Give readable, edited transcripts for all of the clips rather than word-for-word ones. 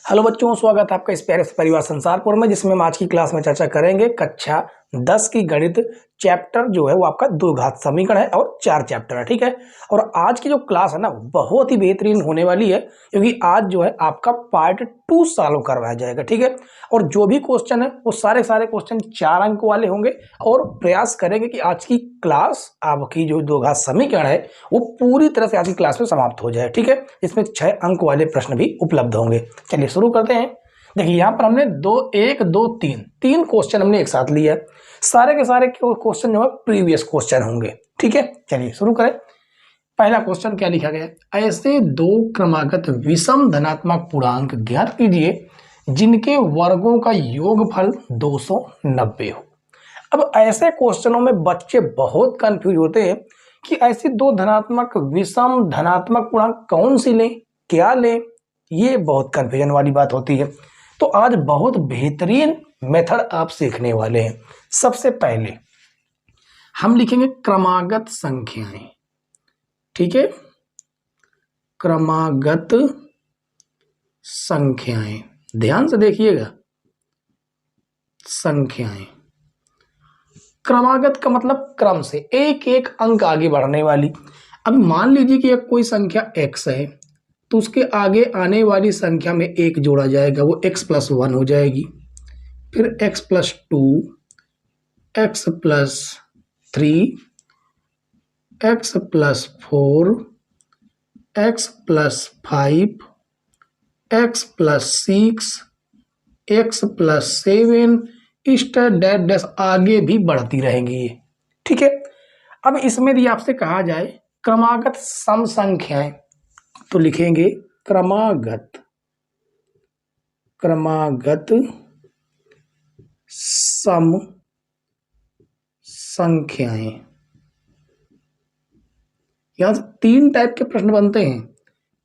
Hello बच्चों, स्वागत है आपका इस प्यारे से परिवार संसारपुर में, जिसमें हम आज की क्लास में चर्चा करेंगे कक्षा 10 की गणित चैप्टर जो है वो आपका द्विघात समीकरण है और 4 चैप्टर है। ठीक है। और आज की जो क्लास है ना बहुत ही बेहतरीन होने वाली है, क्योंकि आज जो है आपका पार्ट 2 सॉल्व करवाया जाएगा। ठीक है। और जो भी क्वेश्चन है वो सारे क्वेश्चन 4 अंक वाले होंगे और प्रयास करेंगे कि आज की क्लास आपकी जो द्विघात समीकरण है वो पूरी तरह से आज की क्लास में समाप्त हो जाए। ठीक है। इसमें 6 अंक वाले प्रश्न भी उपलब्ध होंगे। चलिए शुरू करते हैं। देखिए यहाँ पर हमने 3 क्वेश्चन हमने एक साथ लिए। सारे के सारे क्वेश्चन जो है प्रीवियस क्वेश्चन होंगे। ठीक है। चलिए शुरू करें। पहला क्वेश्चन क्या लिखा गया है, ऐसे दो क्रमागत विषम धनात्मक पूर्णांक ज्ञात कीजिए जिनके वर्गों का योगफल 290 हो। अब ऐसे क्वेश्चनों में बच्चे बहुत कंफ्यूज होते हैं कि ऐसी दो धनात्मक विषम धनात्मक पूर्णांक कौन सी लें, क्या लें, ये बहुत कंफ्यूजन वाली बात होती है। तो आज बहुत बेहतरीन मेथड आप सीखने वाले हैं। सबसे पहले हम लिखेंगे क्रमागत संख्याएं। ठीक है, क्रमागत संख्याएं, ध्यान से देखिएगा। संख्याएं, क्रमागत का मतलब क्रम से एक एक अंक आगे बढ़ने वाली। अब मान लीजिए कि कोई संख्या x है तो उसके आगे आने वाली संख्या में एक जोड़ा जाएगा, वो x+1 हो जाएगी। फिर x+2, x+3, x+4, x+5, x+6, x+7 dash आगे भी बढ़ती रहेंगी। ठीक है। अब इसमें यदि आपसे कहा जाए क्रमागत सम संख्याएं तो लिखेंगे क्रमागत सम संख्याएं। यहां से 3 टाइप के प्रश्न बनते हैं।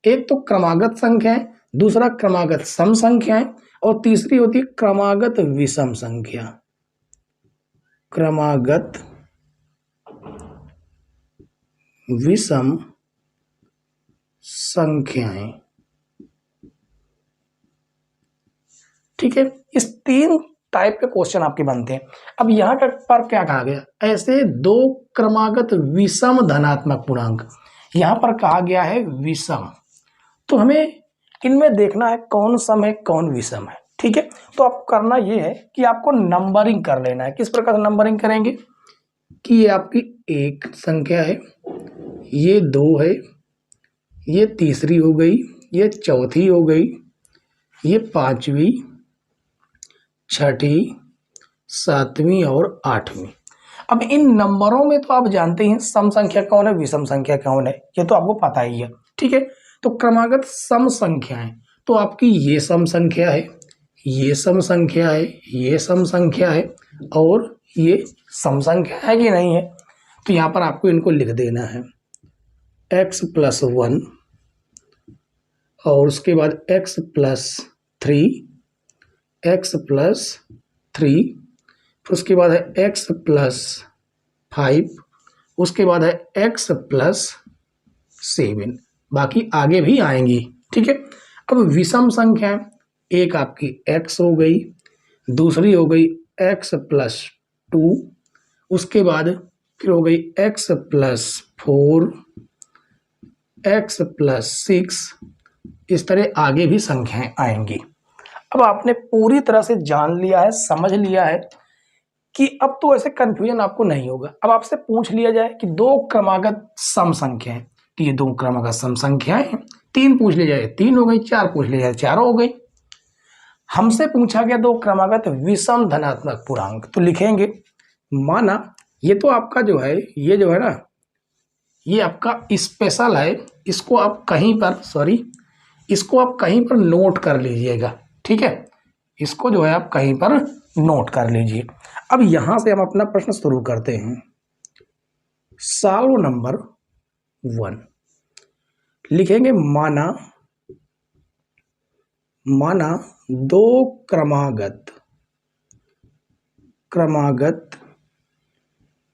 एक तो क्रमागत संख्याएं, दूसरा क्रमागत सम संख्याएं और तीसरी होती है क्रमागत विषम संख्या। क्रमागत विषम संख्याएं। ठीक है। इस 3 टाइप के क्वेश्चन आपके बनते हैं। अब यहाँ पर क्या कहा गया, ऐसे दो क्रमागत विषम धनात्मक पूर्णांक, यहाँ पर कहा गया है विषम। तो हमें इनमें देखना है कौन सम है कौन विषम है। ठीक है। तो आपको करना ये है कि आपको नंबरिंग कर लेना है। किस प्रकार से नंबरिंग करेंगे कि ये आपकी एक संख्या है, ये 2 है, ये तीसरी हो गई, ये चौथी हो गई, ये पांचवी, छठी, सातवीं और आठवीं। अब इन नंबरों में तो आप जानते हैं सम संख्या कौन है विषम संख्या कौन है, ये तो आपको पता ही है। ठीक है। तो क्रमागत सम संख्याएं तो आपकी ये सम संख्या है, ये सम संख्या है, ये सम संख्या है और ये सम संख्या है कि नहीं है। तो यहाँ पर आपको इनको लिख देना है x+1 और उसके बाद x+3, x+3, फिर उसके बाद है x+5, उसके बाद है x+7, बाकी आगे भी आएंगी। ठीक है। अब विषम संख्या, एक आपकी x हो गई, दूसरी हो गई x+2, उसके बाद फिर हो गई x+4, x+6, इस तरह आगे भी संख्याएं आएंगी। अब आपने पूरी तरह से जान लिया है, समझ लिया है कि अब तो ऐसे कंफ्यूजन आपको नहीं होगा। अब आपसे पूछ लिया जाए कि दो क्रमागत सम संख्या है, तो ये दो क्रमागत सम संख्याएं हैं। 3 पूछ लिया जाए 3 हो गई, 4 पूछ लिया जाए 4 हो गई। हमसे पूछा गया दो क्रमागत विषम धनात्मक पूर्णांक, तो लिखेंगे माना ये तो आपका जो है ये जो है ना ये आपका स्पेशल है, इसको आप कहीं पर नोट कर लीजिएगा। ठीक है। इसको जो है आप कहीं पर नोट कर लीजिए। अब यहां से हम अपना प्रश्न शुरू करते हैं। सॉल्व नंबर 1 लिखेंगे माना दो क्रमागत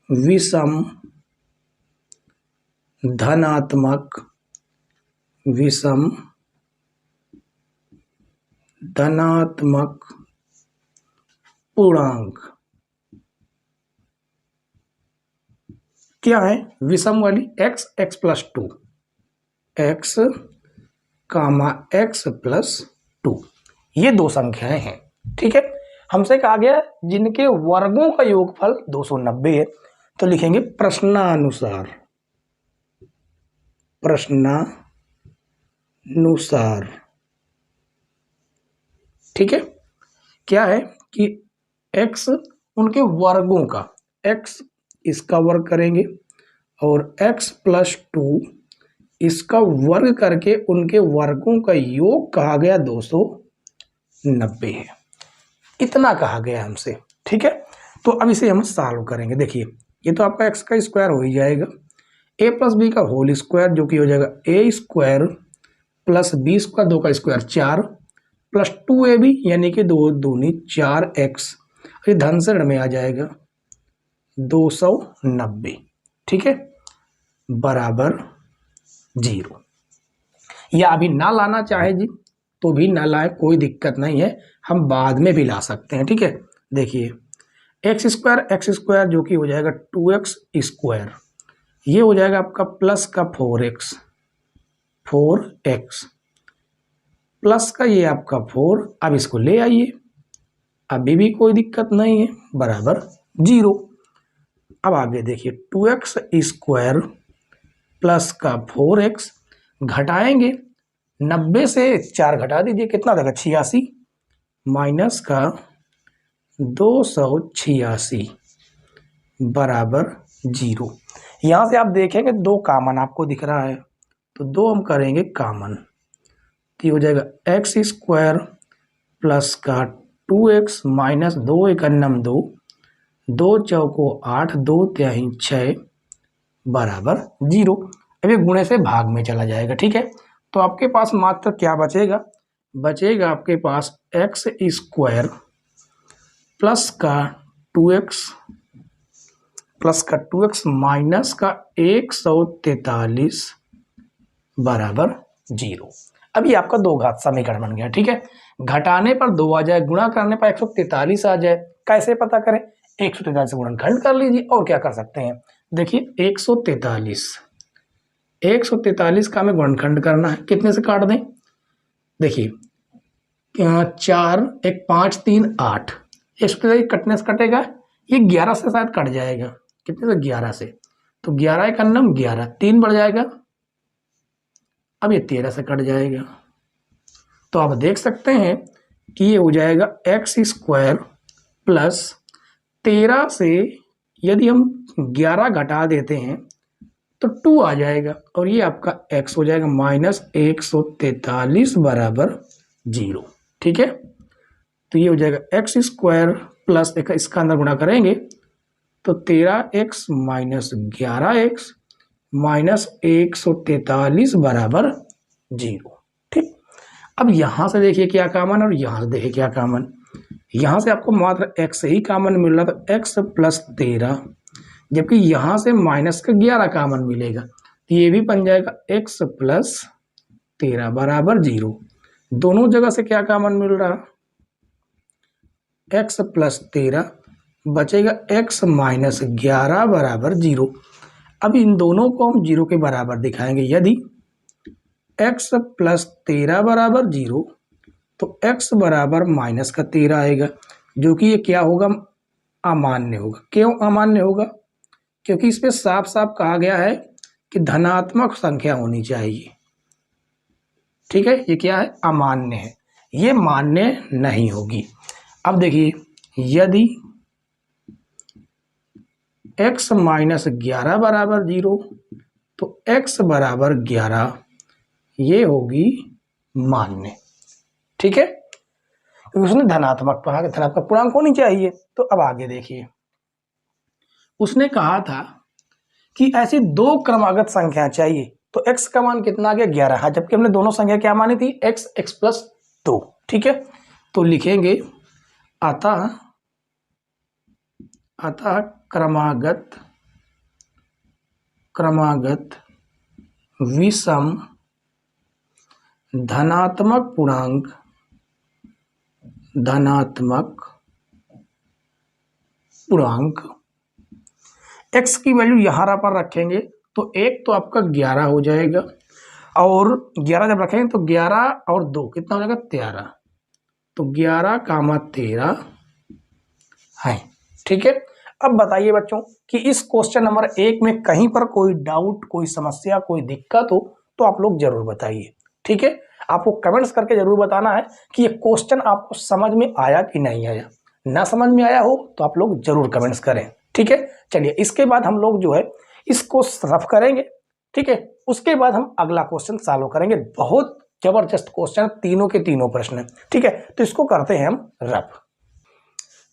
विषम धनात्मक धनात्मक पूर्णांक क्या है, विषम वाली x x plus two, x कामा x प्लस टू, ये दो संख्याएं हैं। ठीक है, हमसे कहा गया जिनके वर्गों का योगफल 290 है, तो लिखेंगे प्रश्नानुसार, प्रश्नानुसार। ठीक है, क्या है कि x उनके वर्गों का, x इसका वर्ग करेंगे और x प्लस टू इसका वर्ग करके उनके वर्गों का योग कहा गया 290 है, इतना कहा गया हमसे। ठीक है, तो अब इसे हम सॉल्व करेंगे। देखिए ये तो आपका x का स्क्वायर हो ही जाएगा, a प्लस बी का होल स्क्वायर जो कि हो जाएगा a square plus B square, 2 का स्क्वायर 4 प्लस 2ab यानी कि 2 दूनी 4x, ये धन से ऋण में आ जाएगा 290। ठीक है, बराबर 0। या अभी ना लाना चाहे जी तो भी ना लाए, कोई दिक्कत नहीं है, हम बाद में भी ला सकते हैं। ठीक है, देखिए एक्स स्क्वायर जो कि हो जाएगा 2x स्क्वायर, ये हो जाएगा आपका प्लस का 4x प्लस का ये आपका 4, अब इसको ले आइए, अभी भी कोई दिक्कत नहीं है, बराबर 0। अब आगे देखिए 2x स्क्वायर प्लस का 4x, घटाएंगे 90 से 4 घटा दीजिए, कितना देगा 86, माइनस का 286 बराबर 0। यहाँ से आप देखेंगे 2 कॉमन आपको दिख रहा है, तो 2 हम करेंगे कॉमन, तो हो जाएगा एक्स स्क्वायर प्लस का 2x माइनस 2 एकन्नम 2, 2 चौको 8, 2 त्याही 6 बराबर 0। अब ये गुणे से भाग में चला जाएगा। ठीक है, तो आपके पास मात्र क्या बचेगा, बचेगा आपके पास एक्स स्क्वायर प्लस का 2x माइनस का 143 बराबर 0। अब ये आपका दो घात समीकरण बन गया। ठीक है, घटाने पर 2 आ जाए, गुणा करने पर 143 आ जाए, कैसे पता करें, 143 से गुणनखंड कर लीजिए, और क्या कर सकते हैं, देखिए 143 का हमें गुणनखंड करना है, कितने से काट दें, देखिए 4 1 5 3 8, 143 कटने से कटेगा, ये 11 से शायद कट जाएगा, कितने से 11 से, तो 11 एक अन्नम 11, 3 बढ़ जाएगा, अब ये 13 से कट जाएगा, तो आप देख सकते हैं कि ये हो जाएगा एक्स स्क्वायर प्लस 13 से यदि हम 11 घटा देते हैं तो 2 आ जाएगा, और ये आपका x हो जाएगा माइनस 143 बराबर 0। ठीक है, तो ये हो जाएगा एक्स स्क्वायर प्लस एक इसका अंदर गुणा करेंगे तो 13x माइनस 11x माइनस 143 बराबर 0। ठीक, अब यहां से देखिए क्या कॉमन और यहां से देखिए क्या कॉमन, यहां से आपको मात्र x ही कॉमन मिल रहा था, x प्लस 13, जबकि यहां से माइनस का 11 कॉमन मिलेगा, तो ये भी बन जाएगा x प्लस 13 बराबर 0। दोनों जगह से क्या कॉमन मिल रहा, x प्लस 13 बचेगा x माइनस 11 बराबर 0। अब इन दोनों को हम 0 के बराबर दिखाएंगे, यदि x प्लस 13 बराबर 0 तो x बराबर माइनस का 13 आएगा, जो कि ये क्या होगा, अमान्य होगा। क्यों अमान्य होगा, क्योंकि इस पे साफ साफ कहा गया है कि धनात्मक संख्या होनी चाहिए। ठीक है, ये क्या है, अमान्य है, ये मान्य नहीं होगी। अब देखिए यदि x माइनस 11 बराबर 0 तो x बराबर 11, ये होगी मान्य। ठीक है, उसने धनात्मक पूर्णांक होनी चाहिए। तो अब आगे देखिए, उसने कहा था कि ऐसी 2 क्रमागत संख्या चाहिए, तो x का मान कितना आ गया 11, हाँ, जबकि हमने दोनों संख्या क्या मानी थी, x प्लस 2। ठीक है, तो लिखेंगे अतः क्रमागत विषम धनात्मक पूर्णांक धनात्मक पूर्णांक। x की वैल्यू यहाँ पर रखेंगे तो एक तो आपका 11 हो जाएगा, और 11 जब रखेंगे तो 11 और 2 कितना हो जाएगा 13, तो 11, 13 है। ठीक है। अब बताइए बच्चों कि इस क्वेश्चन नंबर 1 में कहीं पर कोई डाउट, कोई समस्या, कोई दिक्कत हो तो आप लोग जरूर बताइए। ठीक है। आपको कमेंट्स करके जरूर बताना है कि ये क्वेश्चन आपको समझ में आया कि नहीं आया। ना समझ में आया हो तो आप लोग जरूर कमेंट्स करें। ठीक है। चलिए इसके बाद हम लोग जो है इसको रफ करेंगे। ठीक है। उसके बाद हम अगला क्वेश्चन सॉल्व करेंगे। बहुत जबरदस्त क्वेश्चन, तीनों के तीनों प्रश्न। ठीक है। तो इसको करते हैं हम रफ।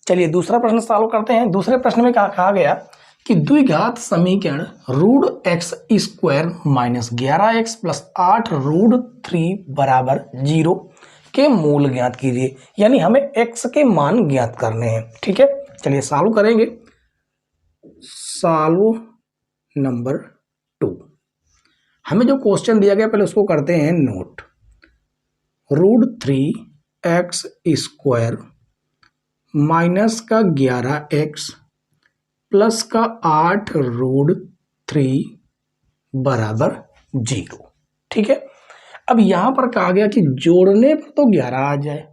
चलिए दूसरा प्रश्न सॉल्व करते हैं। दूसरे प्रश्न में क्या कहा गया कि द्विघात समीकरण √x² माइनस 11x प्लस 8 √3 बराबर 0 के मूल ज्ञात कीजिए। यानी हमें x के मान ज्ञात करने हैं। ठीक है। चलिए सॉल्व करेंगे। Solve number 2। हमें जो क्वेश्चन दिया गया पहले उसको करते हैं नोट। √3x² माइनस का 11x प्लस का 8 √3 बराबर 0। ठीक है। अब यहां पर कहा गया कि जोड़ने पर तो 11 आ जाए,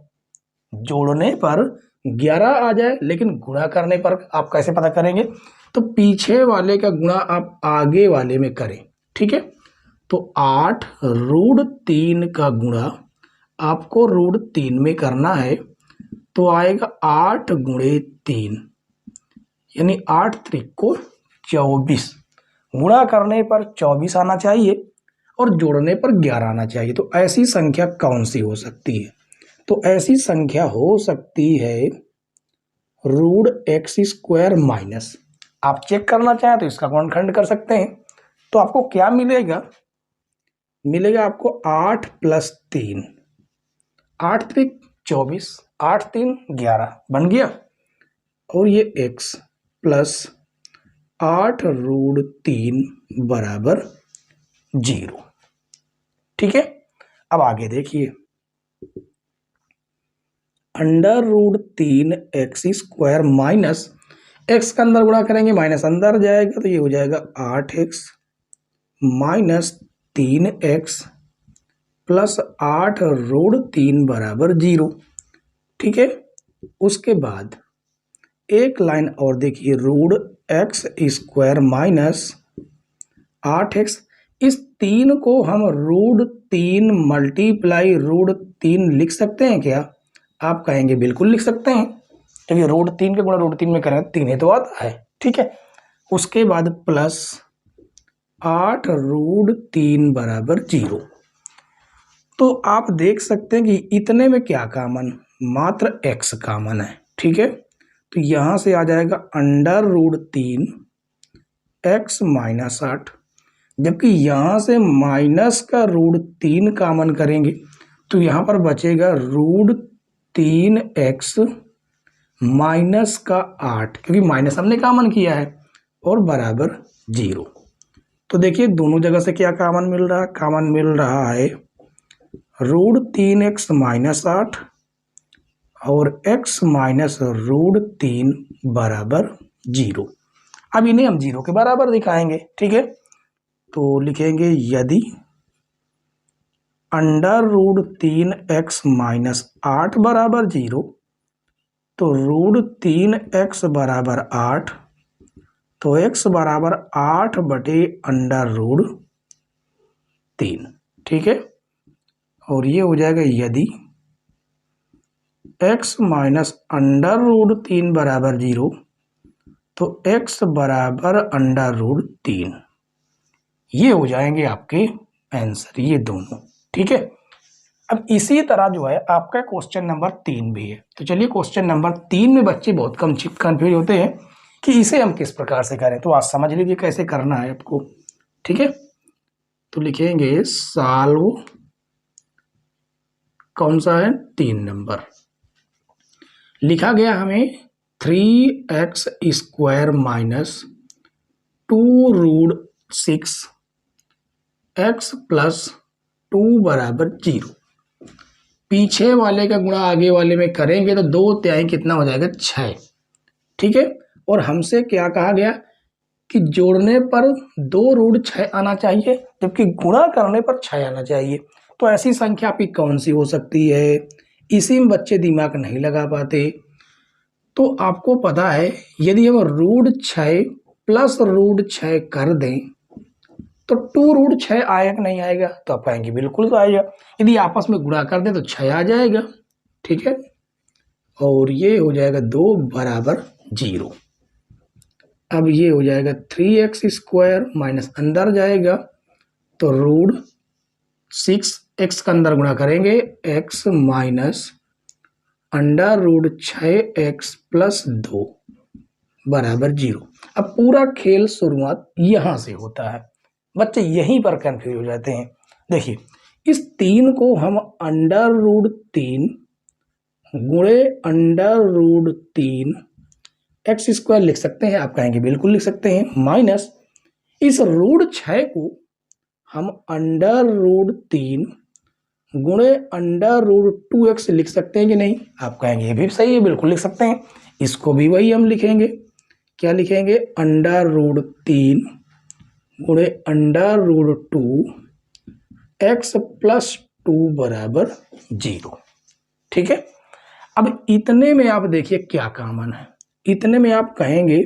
जोड़ने पर 11 आ जाए, लेकिन गुणा करने पर आप कैसे पता करेंगे? तो पीछे वाले का गुणा आप आगे वाले में करें। ठीक है। तो 8 √3 का गुणा आपको √3 में करना है, तो आएगा 8 गुणे 3, यानी 8 त्रिको 24। गुणा करने पर 24 आना चाहिए और जोड़ने पर 11 आना चाहिए। तो ऐसी संख्या कौन सी हो सकती है? तो ऐसी संख्या हो सकती है √x² माइनस, आप चेक करना चाहें तो इसका गुणनखंड कर सकते हैं। तो आपको क्या मिलेगा? मिलेगा आपको 8 प्लस 3, 8 त्रिक 24, 8 3 11 बन गया, और ये x प्लस 8 √3 बराबर 0। ठीक है। अब आगे देखिए, √3x² माइनस x का अंदर गुणा करेंगे, माइनस अंदर जाएगा तो ये हो जाएगा 8x माइनस 3x प्लस 8 √3 बराबर 0। ठीक है। उसके बाद एक लाइन और देखिए, √x² माइनस 8x, इस 3 को हम √3 मल्टीप्लाई √3 लिख सकते हैं क्या? आप कहेंगे बिल्कुल लिख सकते हैं, क्योंकि √3 के गुणा √3 में करें 3 ही तो आता है। ठीक है। उसके बाद प्लस 8 √3 बराबर 0। तो आप देख सकते हैं कि इतने में क्या कॉमन? मात्र x कॉमन है। ठीक है। तो यहां से आ जाएगा √3 x माइनस 8, जबकि यहां से माइनस का √3 कॉमन करेंगे तो यहां पर बचेगा √3x माइनस का 8, क्योंकि माइनस हमने कॉमन किया है, और बराबर 0। तो देखिए दोनों जगह से क्या कॉमन मिल रहा है? कॉमन मिल रहा है √3x माइनस 8 और x माइनस √3 बराबर 0। अब इन्हें हम 0 के बराबर दिखाएंगे। ठीक है। तो लिखेंगे यदि √3x माइनस 8 बराबर 0, तो √3x बराबर 8, तो x बराबर 8 बटे √3। ठीक है। और ये हो जाएगा यदि x माइनस √3 बराबर 0, तो x बराबर √3। ये हो जाएंगे आपके आंसर, ये दोनों। ठीक है। अब इसी तरह जो है आपका क्वेश्चन नंबर 3 भी है। तो चलिए क्वेश्चन नंबर 3 में बच्चे बहुत कम कंफ्यूज होते हैं कि इसे हम किस प्रकार से करें, तो आज समझ लीजिए कैसे करना है आपको। ठीक है। तो लिखेंगे सॉल्व, कौन सा है? 3 नंबर। लिखा गया हमें 3x² माइनस 2√6 x प्लस 2 बराबर 0। पीछे वाले का गुणा आगे वाले में करेंगे तो 2/3 कितना हो जाएगा 6, ठीक है। और हमसे क्या कहा गया कि जोड़ने पर 2√6 आना चाहिए जबकि गुणा करने पर 6 आना चाहिए। तो ऐसी संख्या आपकी कौन सी हो सकती है, इसी में बच्चे दिमाग नहीं लगा पाते। तो आपको पता है यदि हम √6 प्लस √6 कर दें तो 2√6 आएगा कि नहीं आएगा, तो आप कहेंगे बिल्कुल तो आएगा। यदि आपस में गुणा कर दें तो 6 आ जाएगा, ठीक है। और ये हो जाएगा 2 बराबर 0। अब ये हो जाएगा 3x² माइनस अंदर जाएगा तो √6 का अंदर गुणा करेंगे x माइनस √6x प्लस 2 बराबर 0। अब पूरा खेल शुरुआत यहां से होता है, बच्चे यहीं पर कंफ्यूज हो जाते हैं। देखिए इस 3 को हम √3 गुणे √3 x² लिख सकते हैं, आप कहेंगे बिल्कुल लिख सकते हैं। माइनस इस √6 को हम √3 गुणे √2x लिख सकते हैं कि नहीं, आप कहेंगे ये भी सही है, बिल्कुल लिख सकते हैं। इसको भी वही हम लिखेंगे, क्या लिखेंगे √3 गुणे √2x प्लस 2 बराबर 0, ठीक है। अब इतने में आप देखिए क्या कॉमन है, इतने में आप कहेंगे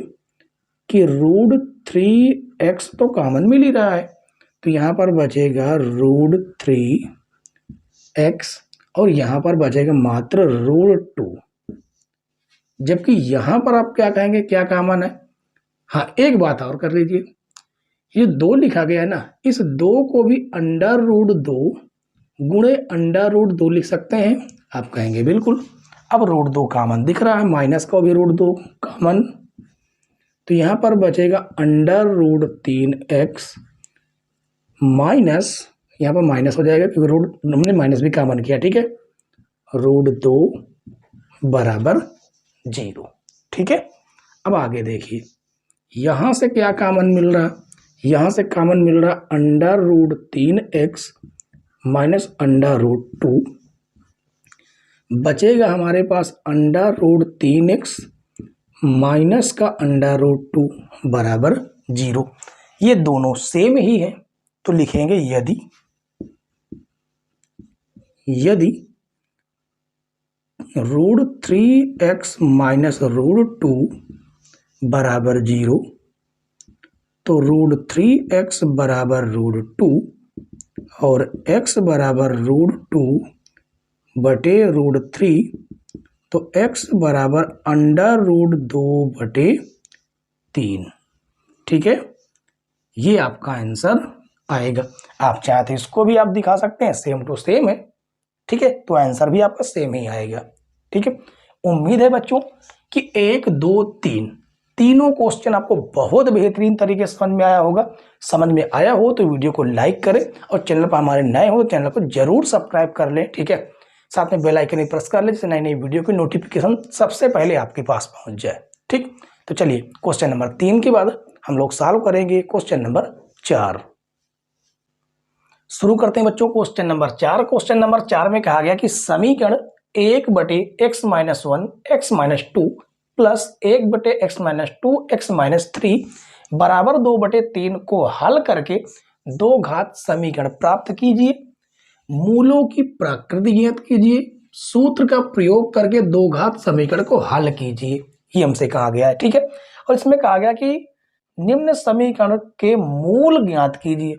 कि √3x तो कॉमन मिल ही रहा है, तो यहाँ पर बचेगा √3x और यहाँ पर बचेगा मात्र √2, जबकि यहाँ पर आप क्या कहेंगे क्या कॉमन है। हाँ एक बात और कर लीजिए, ये 2 लिखा गया है ना, इस 2 को भी √2 गुणे √2 लिख सकते हैं, आप कहेंगे बिल्कुल। अब √2 कॉमन दिख रहा है, माइनस का भी √2 कॉमन, तो यहाँ पर बचेगा √3x माइनस, यहाँ पर माइनस हो जाएगा क्योंकि हमने माइनस भी कॉमन किया, ठीक है। √2 बराबर 0, ठीक है। अब आगे देखिए यहाँ से क्या कॉमन मिल रहा, यहाँ से कॉमन मिल रहा √3x माइनस √2, बचेगा हमारे पास √3x माइनस का √2 बराबर 0। ये दोनों सेम ही है तो लिखेंगे यदि √3x माइनस √2 बराबर 0 तो √3x बराबर √2 और x बराबर √2 बटे √3, तो x बराबर √2/3, ठीक है। ये आपका आंसर आएगा। आप चाहे तो इसको भी आप दिखा सकते हैं, सेम टू सेम है, ठीक है। तो आंसर भी आपका सेम ही आएगा, ठीक है। उम्मीद है बच्चों कि 1, 2, 3 तीनों क्वेश्चन आपको बहुत बेहतरीन तरीके से समझ में आया होगा। समझ में आया हो तो वीडियो को लाइक करें और चैनल पर हमारे नए हो तो चैनल को जरूर सब्सक्राइब कर लें, ठीक है। साथ में बेल आइकन प्रेस कर लें जिससे नई नई वीडियो की नोटिफिकेशन सबसे पहले आपके पास पहुंच जाए, ठीक। तो चलिए क्वेश्चन नंबर 3 के बाद हम लोग सॉल्व करेंगे क्वेश्चन नंबर 4। शुरू करते हैं बच्चों क्वेश्चन नंबर 4। क्वेश्चन नंबर 4 में कहा गया कि समीकरण 1/x-1 x-2 plus 1/x-2 x-3 बराबर 2/3 को हल करके दो घात समीकरण प्राप्त कीजिए। मूलों की प्रकृति ज्ञात कीजिए, सूत्र का प्रयोग करके दो घात समीकरण को हल कीजिए, ये हमसे कहा गया है, ठीक है। और इसमें कहा गया कि निम्न समीकरण के मूल ज्ञात कीजिए,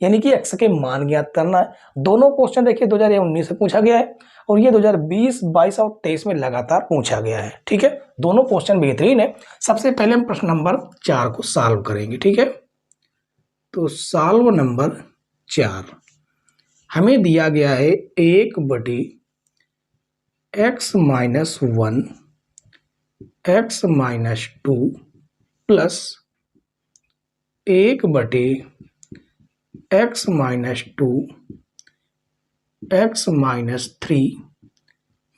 यानी कि x के मान ज्ञात करना है। दोनों क्वेश्चन देखिए 2019 से पूछा गया है और ये 2020, 22 और 23 में लगातार पूछा गया है, ठीक है। दोनों क्वेश्चन बेहतरीन है। सबसे पहले हम प्रश्न नंबर 4 को सॉल्व करेंगे, ठीक है। तो सॉल्व नंबर 4 हमें दिया गया है 1/x-1 x-2 plus 1/x-2 x-3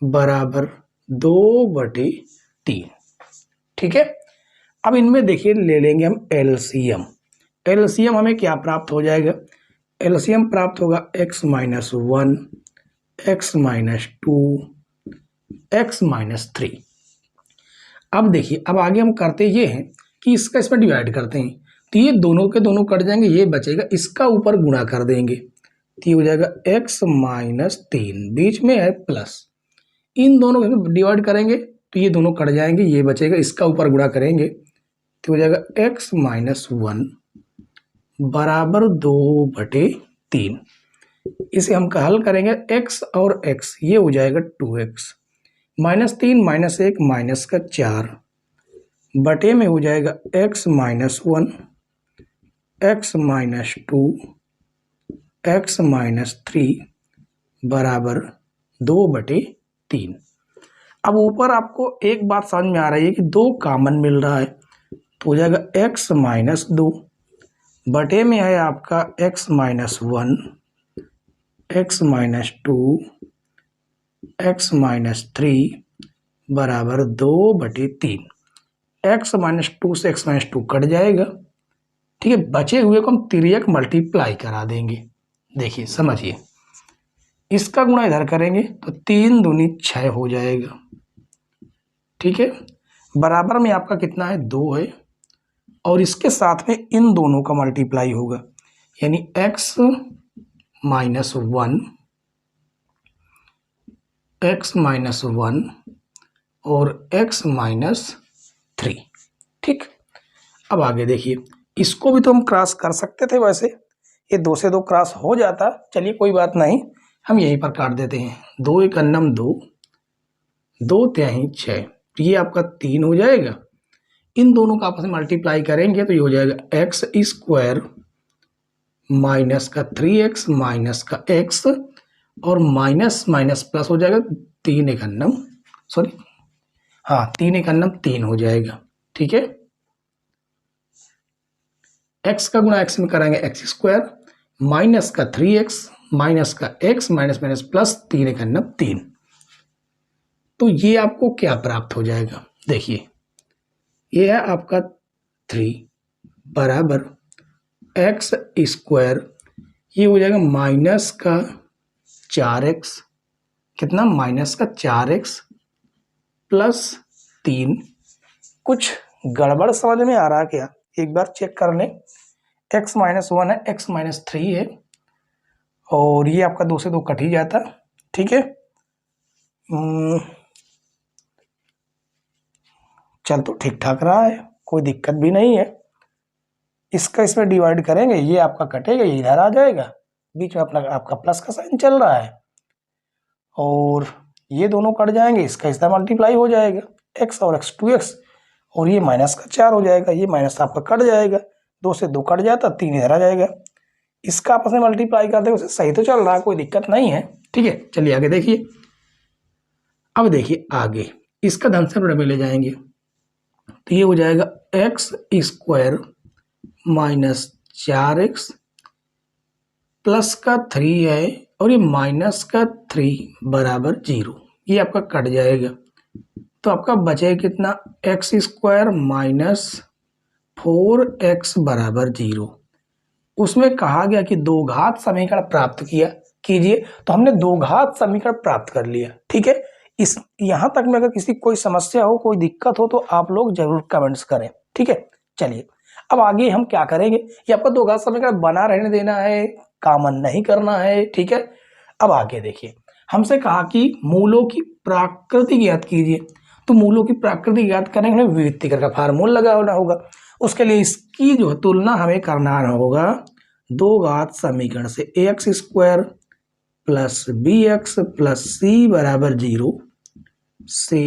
बराबर 2/3, ठीक है। अब इनमें देखिए ले लेंगे हम एलसीएम। एलसीएम हमें क्या प्राप्त हो जाएगा, एलसीएम प्राप्त होगा x-1 x minus two, x minus three. अब देखिए, अब आगे हम करते ये हैं कि इसका इसमें डिवाइड करते हैं, तो ये दोनों के दोनों कट जाएंगे, ये बचेगा, इसका ऊपर गुणा कर देंगे, तो ये हो जाएगा एक्स माइनस तीन, बीच में है प्लस, इन दोनों को डिवाइड करेंगे तो ये दोनों कट जाएंगे, ये बचेगा, इसका ऊपर गुणा करेंगे तो हो जाएगा एक्स माइनस वन बराबर दो बटे तीन। इसे हम हल करेंगे, एक्स और एक्स, ये हो जाएगा टू एक्स माइनस तीन माइनस एक माइनस का चार बटे में हो जाएगा x minus one, x minus two, x minus three बराबर दो बटे तीन। अब ऊपर आपको एक बात समझ में आ रही है कि दो कॉमन मिल रहा है, तो हो जाएगा एक्स माइनस दो बटे में है आपका x minus one, x minus two, x minus three बराबर दो बटे तीन। एक्स माइनस टू से एक्स माइनस टू कट जाएगा, ठीक है, बचे हुए को हम तिर्यक मल्टीप्लाई करा देंगे। देखिए समझिए, इसका गुणा इधर करेंगे तो तीन दूनी छः हो जाएगा, ठीक है, बराबर में आपका कितना है, दो है, और इसके साथ में इन दोनों का मल्टीप्लाई होगा, यानी x minus one, x minus one और एक्स माइनस थ्री, ठीक। अब आगे देखिए, इसको भी तो हम क्रॉस कर सकते थे, वैसे ये दो से दो क्रॉस हो जाता, चलिए कोई बात नहीं, हम यहीं पर काट देते हैं, दो एक अन्नम दो, दो त्याही छः, तो ये आपका तीन हो जाएगा, इन दोनों का आपस में मल्टीप्लाई करेंगे तो ये हो जाएगा एक्स स्क्वायर माइनस का थ्री एक्स माइनस का एक्स और माइनस माइनस प्लस हो जाएगा, तीन एक अन्नम, सॉरी हाँ, तीन एक अन्नम तीन हो जाएगा, ठीक है। एक्स का गुणा एक्स में कराएंगे एक्स स्क्वायर माइनस का थ्री एक्स माइनस का एक्स माइनस माइनस प्लस तीन एक अन्नम तीन, तो ये आपको क्या प्राप्त हो जाएगा, देखिए ये है आपका थ्री बराबर एक्स स्क्वायर, ये हो जाएगा माइनस का चार एक्स, कितना, माइनस का चार एक्स प्लस तीन। कुछ गड़बड़ समझ में आ रहा है क्या, एक बार चेक कर लें, एक्स माइनस वन है, एक्स माइनस थ्री है, और ये आपका दो से दो कट ही जाता, ठीक है। चल तो ठीक ठाक रहा है, कोई दिक्कत भी नहीं है, इसका इसमें डिवाइड करेंगे, ये आपका कटेगा, ये इधर आ जाएगा, बीच में अपना आपका प्लस का साइन चल रहा है, और ये दोनों कट जाएंगे, इसका इसका मल्टीप्लाई हो जाएगा, एक्स और एक्स टू एक्स, और ये माइनस का चार हो जाएगा, ये माइनस आपका कट जाएगा, दो से दो कट जाता, तीन इधर आ जाएगा, इसका आपस में मल्टीप्लाई कर देंगे, सही तो चल रहा है, कोई दिक्कत नहीं है, ठीक है। चलिए आगे देखिए, अब देखिए आगे इसका धन से बड़े में ले जाएंगे, तो ये हो जाएगा एक्स स्क्वायर माइनस चार एक्स प्लस का थ्री है और ये माइनस का थ्री बराबर जीरो, ये आपका कट जाएगा, तो आपका बचेगा कितना, x square minus four x बराबर जीरो। उसमें कहा गया कि दो घात समीकरण प्राप्त किया कीजिए, तो हमने दो घात समीकरण प्राप्त कर लिया, ठीक है। इस यहाँ तक में अगर किसी कोई समस्या हो, कोई दिक्कत हो, तो आप लोग जरूर कमेंट्स करें, ठीक है। चलिए अब आगे हम क्या करेंगे, ये आपका दो घात समीकरण बना रहने देना है, कॉमन नहीं करना है, ठीक है। अब आगे देखिए, हमसे कहा कि मूलों की प्राकृतिक ज्ञात कीजिए, तो मूलों की प्राकृतिक ज्ञात करने के लिए विभक्तिकर का फार्मूला लगाना होगा, उसके लिए इसकी जो तुलना हमें करना होगा दो घात समीकरण से, x square plus b x plus c बराबर जीरो से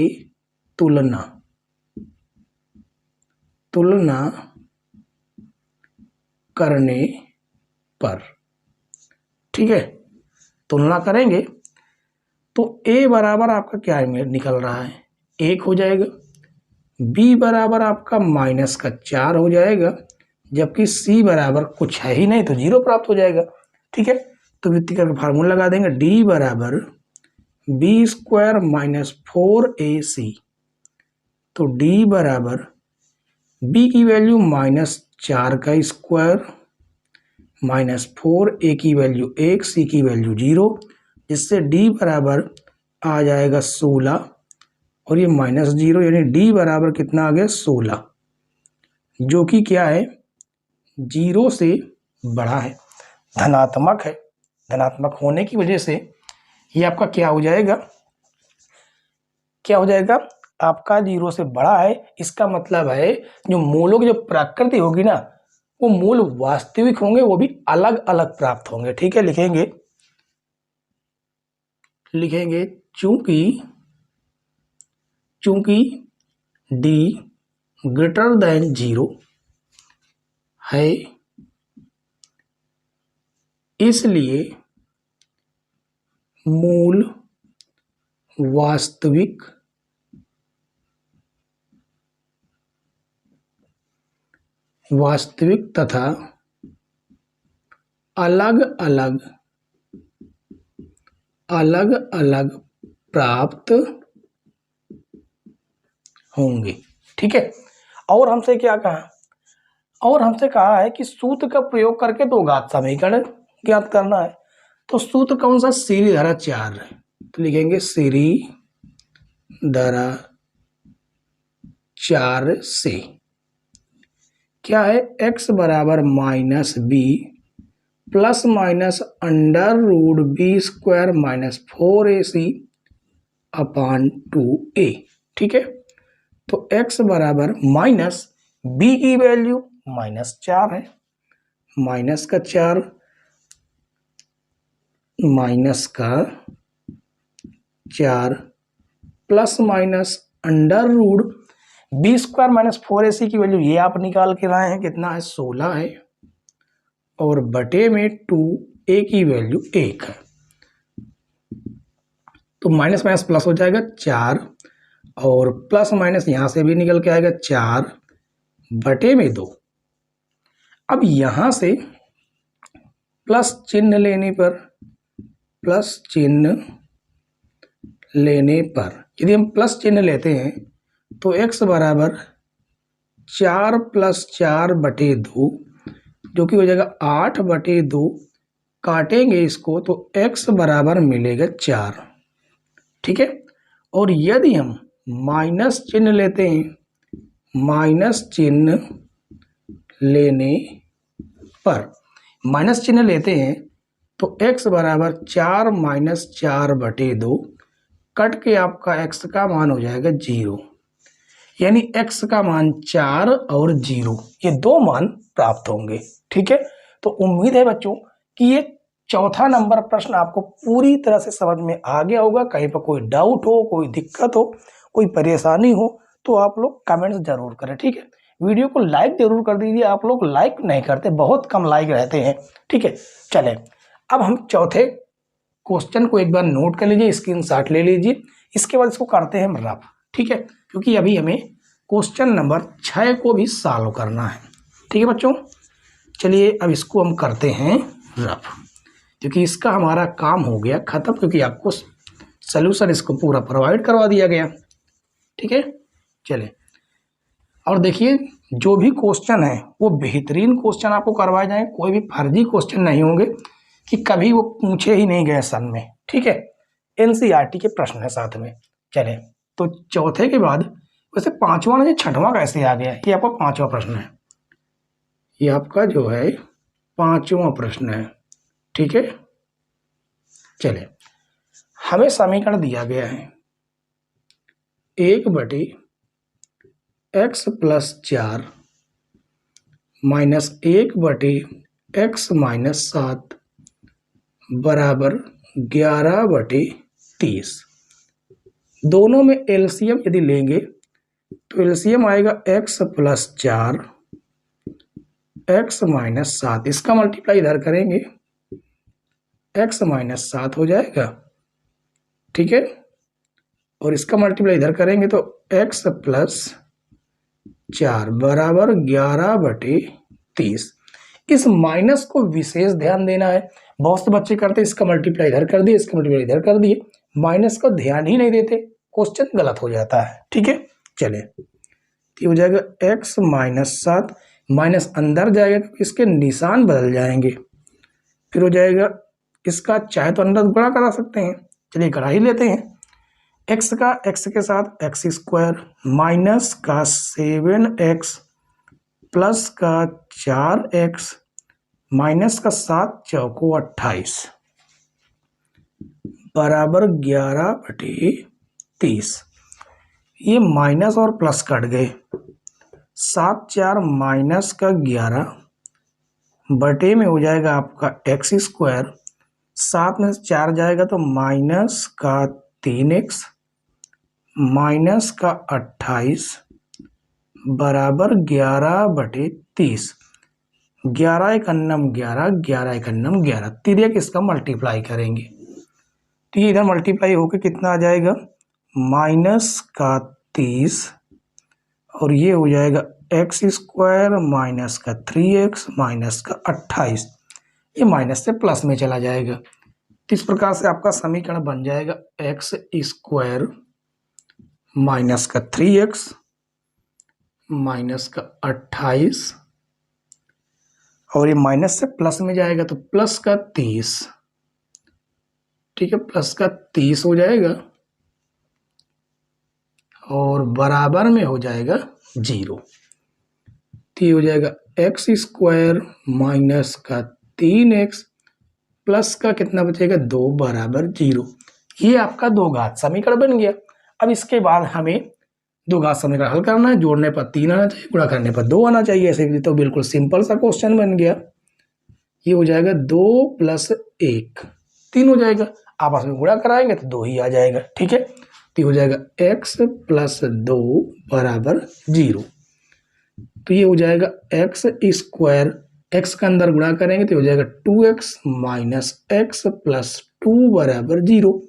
तुलना करने पर, ठीक है, तुलना करेंगे तो a बराबर आपका क्या निकल रहा है, एक हो जाएगा, b बराबर आपका माइनस का चार हो जाएगा, जबकि c बराबर कुछ है ही नहीं, तो जीरो प्राप्त हो जाएगा, ठीक है। तो व्युत्क्रम का फार्मूला लगा देंगे, d बराबर बी स्क्वायर माइनस फोर ए सी, तो d बराबर b की वैल्यू माइनस चार का स्क्वायर माइनस फोर, ए की वैल्यू एक, सी की वैल्यू जीरो, जिससे d बराबर आ जाएगा 16 और ये -0, यानी d बराबर कितना आ गया 16, जो कि क्या है 0 से बड़ा है, धनात्मक है। धनात्मक होने की वजह से ये आपका क्या हो जाएगा, आपका 0 से बड़ा है। इसका मतलब है जो मूलों की जो प्रकृति होगी ना, वो मूल वास्तविक होंगे, वो भी अलग अलग प्राप्त होंगे। ठीक है, लिखेंगे चूंकि d ग्रेटर देन 0 है, इसलिए मूल वास्तविक तथा अलग अलग प्राप्त होंगे। ठीक है, और हमसे कहा है कि सूत्र का प्रयोग करके दो घात समीकरण ज्ञात करना है। तो सूत्र कौन सा, सीरी धारा 4 है, तो लिखेंगे सीरी धारा 4 से क्या है, x बराबर -b plus minus √b² -4ac upon 2a। ठीक है, तो x बराबर -b की वैल्यू -4 है, -4 प्लस माइनस √b² -4ac की वैल्यू ये आप निकाल के लाए हैं, कितना है 16 है, और बटे में 2a की वैल्यू 1 है, तो माइनस माइनस प्लस हो जाएगा 4, और प्लस माइनस यहां से भी निकल के आएगा 4 बटे में 2। अब यहां से प्लस चिन्ह लेने पर यदि हम प्लस चिन्ह लेते हैं तो x बराबर 4 + 4 बटे 2, जो कि हो जाएगा 8 बटे 2, काटेंगे इसको तो x बराबर मिलेगा 4। ठीक है, और यदि हम माइनस चिन्ह लेते हैं, माइनस चिन्ह लेते हैं तो x बराबर 4 - 4 बटे 2, कट के आपका x का मान हो जाएगा 0, यानी x का मान 4 और 0, ये दो मान प्राप्त होंगे। ठीक है, तो उम्मीद है बच्चों कि ये चौथा नंबर प्रश्न आपको पूरी तरह से समझ में आ गया होगा। कहीं पर कोई डाउट हो, कोई दिक्कत हो, कोई परेशानी हो तो आप लोग कमेंट्स जरूर करें। ठीक है, वीडियो को लाइक जरूर कर दीजिए, आप लोग लाइक नहीं करते, बहुत कम लाइक रहते हैं। ठीक है, चलें अब हम चौथे क्वेश्चन को एक बार नोट कर लीजिए, स्क्रीनशॉट ले लीजिए, इसके बाद इसको करते हैं हम रफ। ठीक है, क्योंकि अभी हमें क्वेश्चन नंबर 6 को भी सॉल्व करना है। ठीक है बच्चों, चलिए अब इसको हम करते हैं रफ, क्योंकि इसका हमारा काम हो गया खत्म, क्योंकि आपको सलूशन इसको पूरा प्रोवाइड करवा दिया गया। ठीक है, चलिए और देखिए जो भी क्वेश्चन है वो बेहतरीन क्वेश्चन आपको करवाए जाएंगे, कोई भी फर्जी क्वेश्चन नहीं होंगे कि कभी वो पूछे ही नहीं गए सन में। ठीक है, एनसीईआरटी के प्रश्न है साथ में। चले तो चौथे के बाद वैसे पांचवा ना, छठवां कैसे आ गया, ये आपका पांचवा प्रश्न है, ये आपका जो है पांचवा प्रश्न है। ठीक है, चले हमें समीकरण दिया गया है 1/x + 4 - 1/x - 7 बराबर 11/30। दोनों में एलसीएम यदि लेंगे तो एलसीएम आएगा x + 4 x - 7, इसका मल्टीप्लाई इधर करेंगे x - 7 हो जाएगा। ठीक है, और इसका मल्टीप्लाई इधर करेंगे तो x + 4 बराबर 11/30। इस माइनस को विशेष ध्यान देना है, बहुत से बच्चे करते इसका मल्टीप्लाई इधर कर दिए, इसका मल्टीप्लाई इधर कर दिए, माइनस का ध्यान ही नहीं देते, क्वेश्चन गलत हो जाता है। ठीक है, चलिए ये हो जाएगा x - 7, माइनस अंदर जाएगा तो इसके निशान बदल जाएंगे, फिर हो जाएगा इसका चाहे तो अंदर गुणा करा सकते हैं, चलिए करा ही लेते हैं। एक्स का एक्स के साथ एक्स स्क्वायर माइनस का 7x प्लस का 4x माइनस का 7 चौको 28 बराबर 11/30। ये माइनस और प्लस कट गए, 7 4 माइनस का 11 बटे में हो जाएगा आपका एक्स स्क्वायर, 7 में से 4 जाएगा तो माइनस का 3x माइनस का 28 बराबर 11/30। 11 एक अन्नम 11, 11 एक अन्नम 11, तिर्यक इसका मल्टीप्लाई करेंगे तो ये इधर मल्टीप्लाई होकर कितना आ जाएगा, माइनस का 30 और ये हो जाएगा एक्स स्क्वायर माइनस का 3x माइनस का 28, ये माइनस से प्लस में चला जाएगा। तो इस प्रकार से आपका समीकरण बन जाएगा एक्स स्क्वायर माइनस का 3x माइनस का 28 और ये माइनस से प्लस में जाएगा तो प्लस का 30, ठीक है, प्लस का 30 हो जाएगा और बराबर में हो जाएगा 0। तो ये हो जाएगा एक्स स्क्वायर माइनस का 3x प्लस का कितना बचेगा 2 बराबर 0। ये आपका दो घात समीकरण बन गया। अब इसके बाद हमें दो घात समीकरण हल करना है, जोड़ने पर 3 आना चाहिए, गुणा करने पर 2 आना चाहिए। ऐसे तो बिल्कुल सिंपल सा क्वेश्चन बन गया। ये हो जाएगा 2 + 1 3 हो जाएगा, आपस में गुणा कराएंगे तो 2 ही आ जाएगा, ठीक है। तो हो जाएगा x + 2 बराबर 0। तो ये हो जाएगा एक्स स्क्वायर, x का अंदर गुणा करेंगे तो हो जाएगा 2x माइनस x + 2 बराबर 0।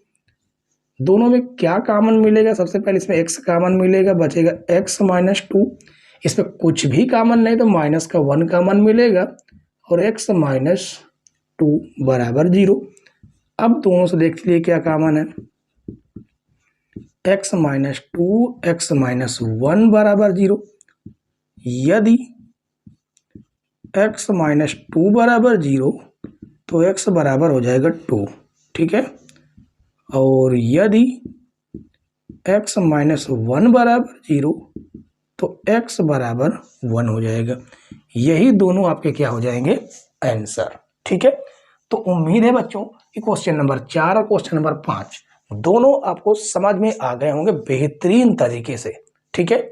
दोनों में क्या कॉमन मिलेगा, सबसे पहले इसमें x कॉमन मिलेगा, बचेगा x - 2। इसमें कुछ भी कॉमन नहीं तो माइनस का 1 कॉमन मिलेगा और x - 2 बराबर 0। अब दोनों से देख लीजिए क्या कॉमन है, x - 2 x - 1 बराबर 0। यदि x - 2 बराबर 0 तो x बराबर हो जाएगा 2, ठीक है। और यदि x - 1 बराबर 0 तो x बराबर 1 हो जाएगा। यही दोनों आपके क्या हो जाएंगे, आंसर, ठीक है। तो उम्मीद है बच्चों कि क्वेश्चन नंबर 4 और क्वेश्चन नंबर 5 दोनों आपको समझ में आ गए होंगे बेहतरीन तरीके से, ठीक है।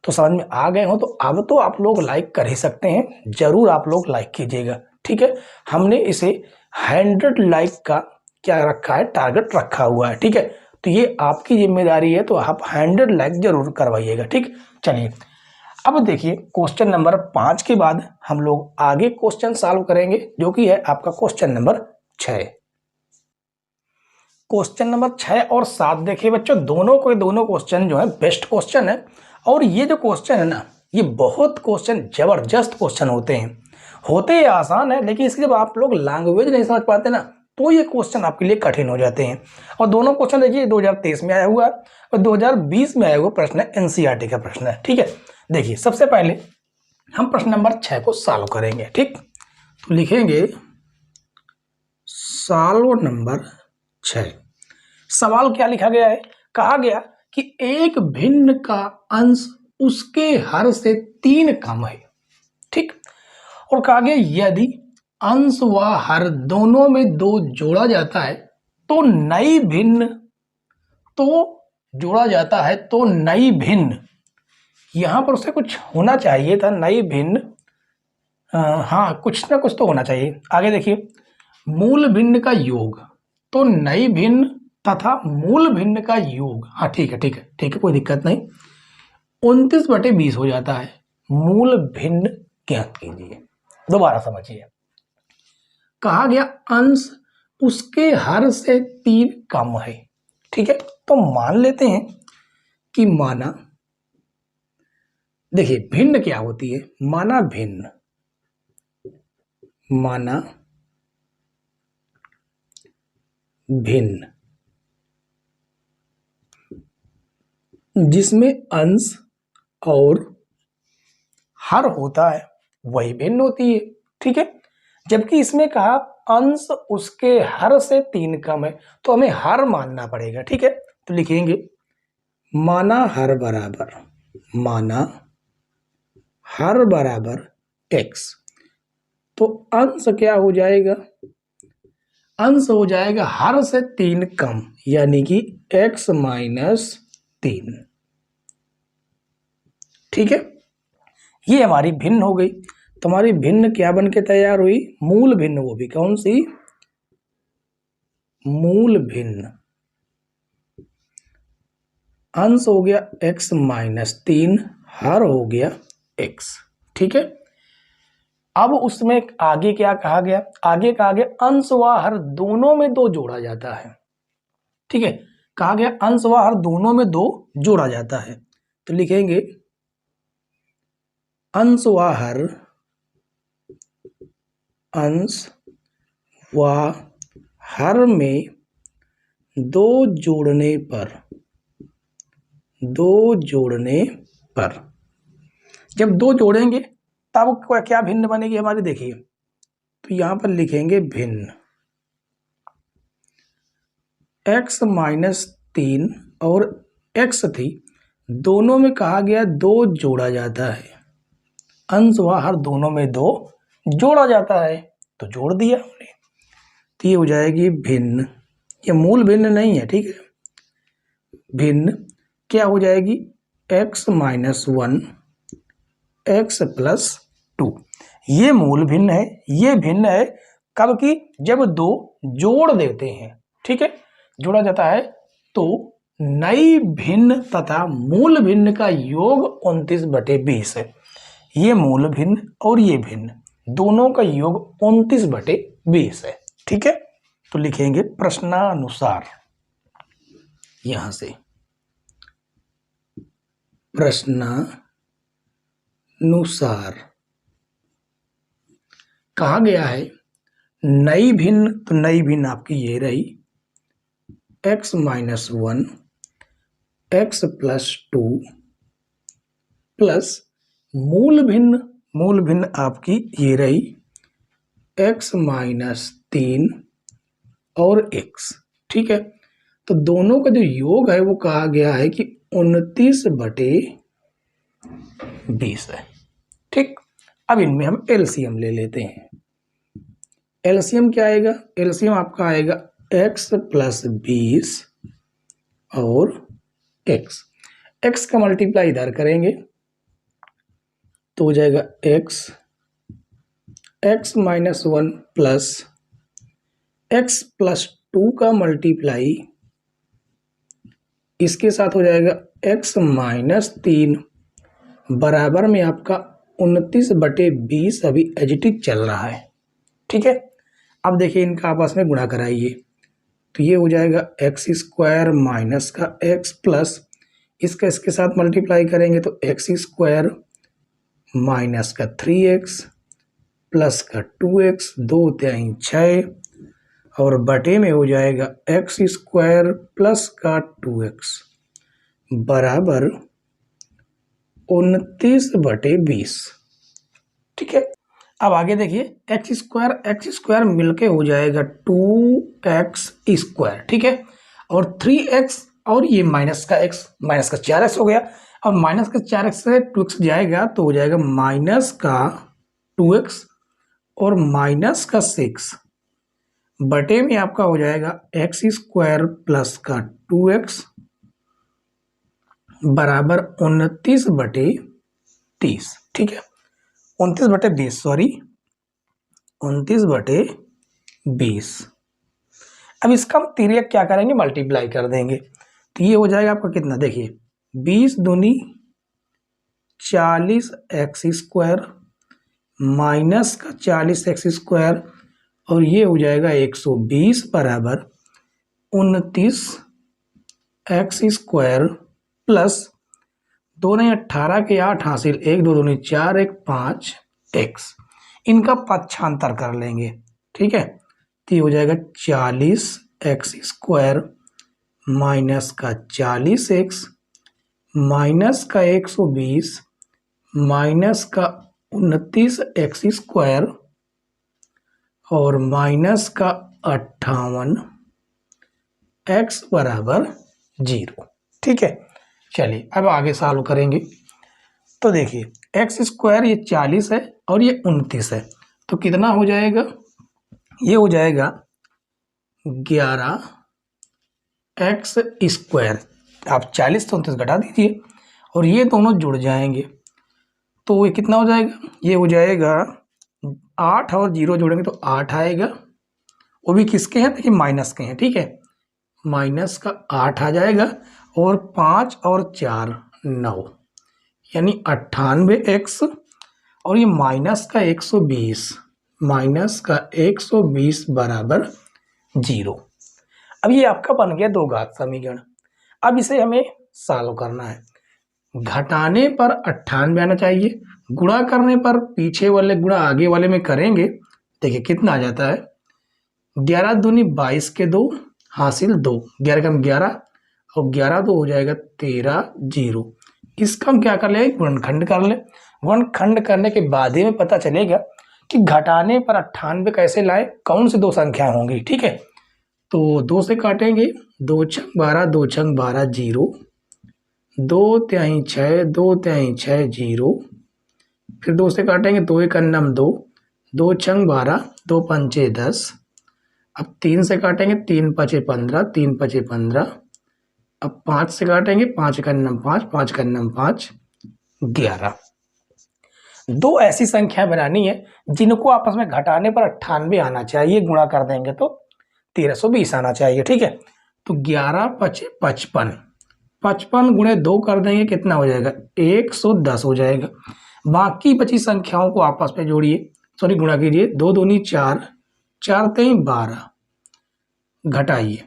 तो समझ में आ गए हो तो अब तो आप लोग लाइक कर ही सकते हैं, जरूर आप लोग लाइक कीजिएगा, ठीक है। हमने इसे 100 लाइक का क्या रखा है, टारगेट रखा हुआ है, ठीक है। तो ये आपकी जिम्मेदारी है, तो आप 100 लाइक जरूर करवाइएगा, ठीक। चलिए अब देखिए क्वेश्चन नंबर 5 के बाद हम लोग आगे क्वेश्चन सॉल्व करेंगे, जो कि है आपका क्वेश्चन नंबर 6। क्वेश्चन नंबर 6 और 7 देखिए बच्चों, दोनों क्वेश्चन जो है बेस्ट क्वेश्चन है। और ये जो क्वेश्चन है ना, ये बहुत क्वेश्चन जबरदस्त क्वेश्चन होते आसान है, लेकिन इसकी जब आप लोग लैंग्वेज नहीं समझ पाते ना तो ये क्वेश्चन आपके लिए कठिन हो जाते हैं। और दोनों क्वेश्चन देखिए 2023 में आया हुआ है और 2020 में आया हुआ प्रश्न है, एनसीईआरटी का प्रश्न है, ठीक है। देखिए सबसे पहले हम प्रश्न नंबर 6 को सॉल्व करेंगे, ठीक। तो लिखेंगे सॉल्व नंबर 6। सवाल क्या लिखा गया है, कहा गया कि एक भिन्न का अंश उसके हर से 3 कम है, ठीक। और कहा गया यदि अंश व हर दोनों में 2 जोड़ा जाता है तो नई भिन्न यहां पर उसे कुछ होना चाहिए था, नई भिन्न, हाँ कुछ ना कुछ तो होना चाहिए। आगे देखिए मूल भिन्न का योग, तो नई भिन्न तथा मूल भिन्न का योग, हाँ ठीक है कोई दिक्कत नहीं, 29/20 हो जाता है। मूल भिन्न ज्ञात कीजिए। दोबारा समझिए, कहा गया अंश उसके हर से 3 कम है, ठीक है। तो मान लेते हैं कि माना, देखिए भिन्न क्या होती है, माना भिन्न, जिसमें अंश और हर होता है वही भिन्न होती है, ठीक है। जबकि इसमें कहा अंश उसके हर से 3 कम है, तो हमें हर मानना पड़ेगा। ठीक है, तो लिखेंगे माना हर बराबर x। तो अंश क्या हो जाएगा, अंश हो जाएगा हर से 3 कम, यानी कि x - 3। ठीक है, ये हमारी भिन्न हो गई। तो हमारी भिन्न क्या बन के तैयार हुई, मूल भिन्न। वो भी कौन सी, मूल भिन्न। अंश हो गया x - 3, हर हो गया x। ठीक है, अब उसमें आगे क्या कहा गया, आगे कहा गया अंश व हर दोनों में 2 जोड़ा जाता है। ठीक है, कहा गया अंश व हर दोनों में 2 जोड़ा जाता है। तो लिखेंगे अंश व हर में 2 जोड़ने पर जब 2 जोड़ेंगे तब क्या भिन्न बनेगी हमारी, देखिए। तो यहां पर लिखेंगे भिन्न x - 3 और x थी, दोनों में कहा गया 2 जोड़ा जाता है। अंश व हर दोनों में 2 जोड़ा जाता है, तो जोड़ दिया हमने। तो ये हो जाएगी भिन्न, ये मूल भिन्न नहीं है। ठीक है, भिन्न क्या हो जाएगी, x - 1 x + 2। ये मूल भिन्न है, ये भिन्न है कब की, जब 2 जोड़ देते हैं। ठीक है, जोड़ा जाता है तो नई भिन्न तथा मूल भिन्न का योग 29/20 है। ये मूल भिन्न और ये भिन्न दोनों का योग 29/20 है। ठीक है, तो लिखेंगे प्रश्नानुसार, यहां से प्रश्नानुसार कहा गया है नई भिन्न। तो नई भिन्न आपकी ये रही x - 1 x + 2 प्लस मूल भिन्न आपकी ये रही x - 3 और x। ठीक है, तो दोनों का जो योग है वो कहा गया है कि 29/20 है। ठीक, अब इनमें हम एलसीएम ले लेते हैं। एलसीएम क्या आएगा, एलसीएम आपका आएगा x + 20 और x का मल्टीप्लाई इधर करेंगे तो हो जाएगा x - 1 प्लस x + 2 का मल्टीप्लाई इसके साथ हो जाएगा x - 3 बराबर में आपका 29/20 अभी एजिटिक चल रहा है। ठीक है, अब देखिए इनका आपस में गुणा कराइए, तो ये हो जाएगा x² माइनस का x प्लस इसका इसके साथ मल्टीप्लाई करेंगे तो x² माइनस का 3x प्लस का 2x, 2×3 6 और बटे में हो जाएगा x² प्लस का 2x बराबर 29/20। ठीक है, अब आगे देखिए x² मिलके हो जाएगा 2x²। ठीक है, और 3x और ये माइनस का 4x हो गया। और माइनस का 4x से 2x जाएगा तो हो जाएगा माइनस का 2x और माइनस का 6 बटे में आपका हो जाएगा x² प्लस का 2x बराबर 29/30। ठीक है, 29/20 सॉरी 29/20। अब इसका हम तिर्यक क्या करेंगे, मल्टीप्लाई कर देंगे। तो ये हो जाएगा आपका कितना, देखिए 20 दूनी 40x² माइनस का 40x² और ये हो जाएगा 120 बराबर 29x² प्लस 2 नहीं 18 के 8 हासिल 1 2 दूनी 4 1 5x। इनका पक्षांतर कर लेंगे। ठीक है, तो ये हो जाएगा 40x² माइनस का 40x माइनस का 120 माइनस का 29x² और माइनस का 58 x बराबर 0। ठीक है, चलिए अब आगे सॉल्व करेंगे। तो देखिए एक्स स्क्वायर ये 40 है और ये 29 है, तो कितना हो जाएगा, ये हो जाएगा 11x स्क्वायर। आप 40 से 29 घटा दीजिए और ये दोनों जुड़ जाएंगे, तो ये कितना हो जाएगा, ये हो जाएगा 8 और 0 जोड़ेंगे तो 8 आएगा। वो भी किसके हैं, देखिए माइनस के हैं। ठीक है, माइनस का 8 आ जाएगा और 5 और 4 9, यानी 98x और ये माइनस का 120, माइनस का 120 बराबर 0। अब ये आपका बन गया दो घात समीकरण। अब इसे हमें सॉल्व करना है। घटाने पर 98 आना चाहिए, गुणा करने पर पीछे वाले गुणा आगे वाले में करेंगे। देखिए कितना आ जाता है, 11 दूनी 22 के 2 हासिल 2, 11 कम 11 और 11 तो हो जाएगा 13 0। इसका हम क्या कर ले, गुणनखंड कर ले। गुणनखंड करने के बाद ही में पता चलेगा कि घटाने पर 98 कैसे लाए, कौन सी दो संख्या होंगी। ठीक है, तो 2 से काटेंगे, 2 छंग 12, 2 छंग 12 0, 2 त्याई 6, 2 त्याई 6 0, फिर 2 से काटेंगे, 2 एक अन्नम 2, 2 छंग 12, 2 पंचे 10। अब 3 से काटेंगे, 3 पचे 15, 3 पचे 15। अब 5 से काटेंगे, 5 का अन्नम 5, 5 का अन्नम 5 11। दो ऐसी संख्या बनानी है जिनको आपस में घटाने पर 98 आना चाहिए, गुणा कर देंगे तो 1320 आना चाहिए। ठीक है, तो 11 पचे 55, 55 गुणे 2 कर देंगे, कितना हो जाएगा 110 हो जाएगा। बाकी बची संख्याओं को आपस में जोड़िए, सॉरी गुणा कीजिए, 2 दूनी 4, 4 तेई 12, घटाइए,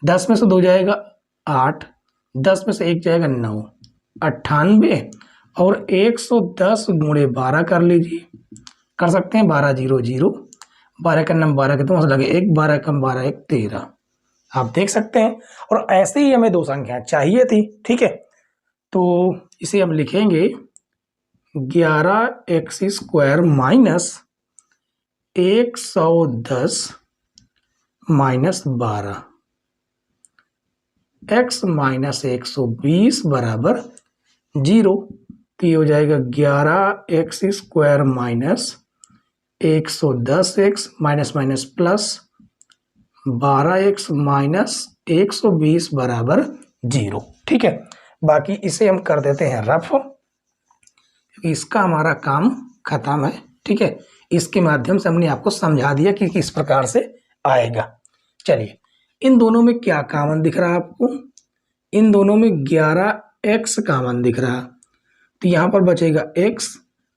10 में से 2 जाएगा 8, 10 में से 1 जाएगा 9, 98 और 110 गुणे 12 कर लीजिए, कर सकते हैं 12 0 0, 12 का नंबर 12 कितना लगे 1, 12 कम 12 1 13। आप देख सकते हैं, और ऐसे ही हमें दो संख्या चाहिए थी। ठीक है, तो इसे हम लिखेंगे 11x square minus 110 minus 12, x minus 120 बराबर 0। तो ये हो जाएगा 11x square minus 110x minus minus plus 12x minus 120 बराबर 0। ठीक है, बाकी इसे हम कर देते हैं रफ, क्योंकि इसका हमारा काम खत्म है। ठीक है, इसके माध्यम से हमने आपको समझा दिया कि किस प्रकार से आएगा। चलिए, इन दोनों में क्या कॉमन दिख रहा है आपको, इन दोनों में 11x कॉमन दिख रहा, तो यहाँ पर बचेगा x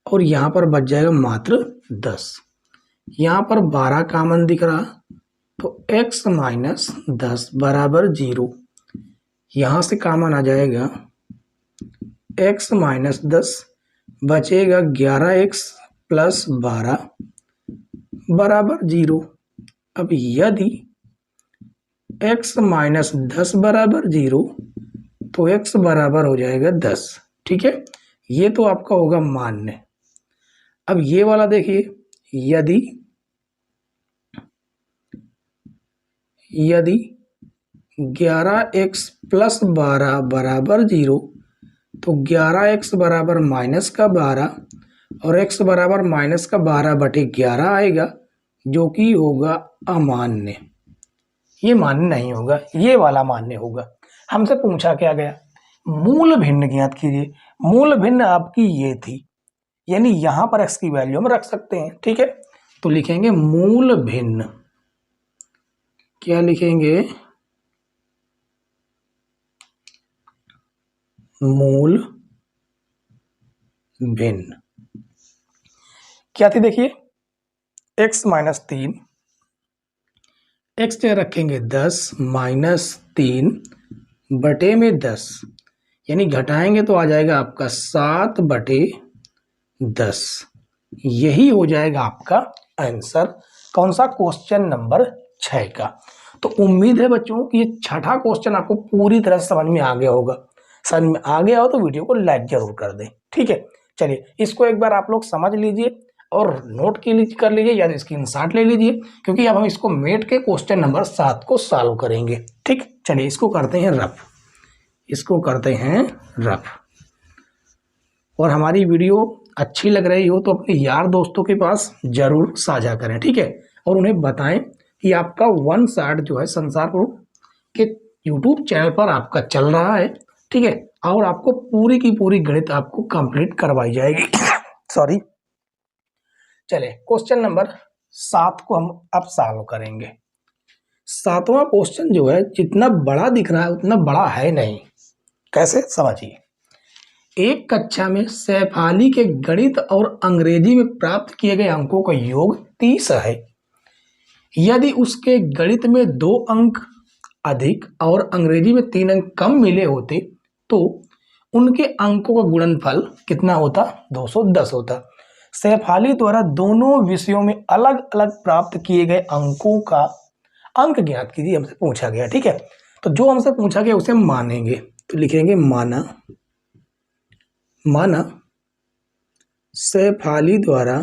और यहाँ पर बच जाएगा मात्र 10। यहाँ पर 12 कॉमन दिख रहा, तो x माइनस 10 बराबर 0। यहाँ से कॉमन आ जाएगा x माइनस 10, बचेगा 11x प्लस 12 बराबर 0। अब यदि x माइनस 10 बराबर 0, तो x बराबर हो जाएगा 10। ठीक है, ये तो आपका होगा मान्य। अब ये वाला देखिए, यदि 11x प्लस 12 बराबर 0, तो 11x बराबर माइनस का 12 और x बराबर माइनस का 12 बटे 11 आएगा, जो कि होगा अमान्य। ये मान्य नहीं होगा, ये वाला मान्य होगा। हमसे पूछा क्या गया, मूल भिन्न ज्ञात कीजिए। मूल भिन्न आपकी ये थी, यानी यहां पर x की वैल्यू हम रख सकते हैं। ठीक है, तो लिखेंगे मूल भिन्न, क्या लिखेंगे, मूल भिन्न क्या थी, देखिए x माइनस 3, x जगह रखेंगे 10 माइनस 3 बटे में 10, यानी घटाएंगे तो आ जाएगा आपका 7 बटे 10। यही हो जाएगा आपका आंसर, कौन सा, क्वेश्चन नंबर 6 का। तो उम्मीद है बच्चों कि ये छठा क्वेश्चन आपको पूरी तरह से समझ में आ गया होगा। समझ में आ गया हो तो वीडियो को लाइक जरूर कर दें। ठीक है, चलिए इसको एक बार आप लोग समझ लीजिए और नोट कर लीजिए या तो स्क्रीनशॉट ले लीजिए, क्योंकि अब हम इसको मेट के क्वेश्चन नंबर 7 को सॉल्व करेंगे। ठीक, चलिए इसको करते हैं रफ, इसको करते हैं रफ। और हमारी वीडियो अच्छी लग रही हो तो अपने यार दोस्तों के पास जरूर साझा करें, ठीक है, और उन्हें बताएं कि आपका वन शॉट जो है संसार के यूट्यूब चैनल पर आपका चल रहा है, ठीक है, और आपको पूरी की पूरी गणित आपको कंप्लीट करवाई जाएगी। सॉरी, चलिए क्वेश्चन नंबर 7 को हम अब सॉल्व करेंगे। 7वां क्वेश्चन जो है जितना बड़ा दिख रहा है उतना बड़ा है नहीं। कैसे, समझिए। एक कक्षा में सैफाली के गणित और अंग्रेजी में प्राप्त किए गए अंकों का योग 30 है। यदि उसके गणित में 2 अंक अधिक और अंग्रेजी में 3 अंक कम मिले होते तो उनके अंकों का गुणनफल कितना होता? 210 होता। सैफाली द्वारा दोनों विषयों में अलग अलग प्राप्त किए गए अंकों का अंक ज्ञात कीजिए, हमसे पूछा गया। ठीक है, तो जो हमसे पूछा गया उसे हम मानेंगे, तो लिखेंगे माना सैफाली द्वारा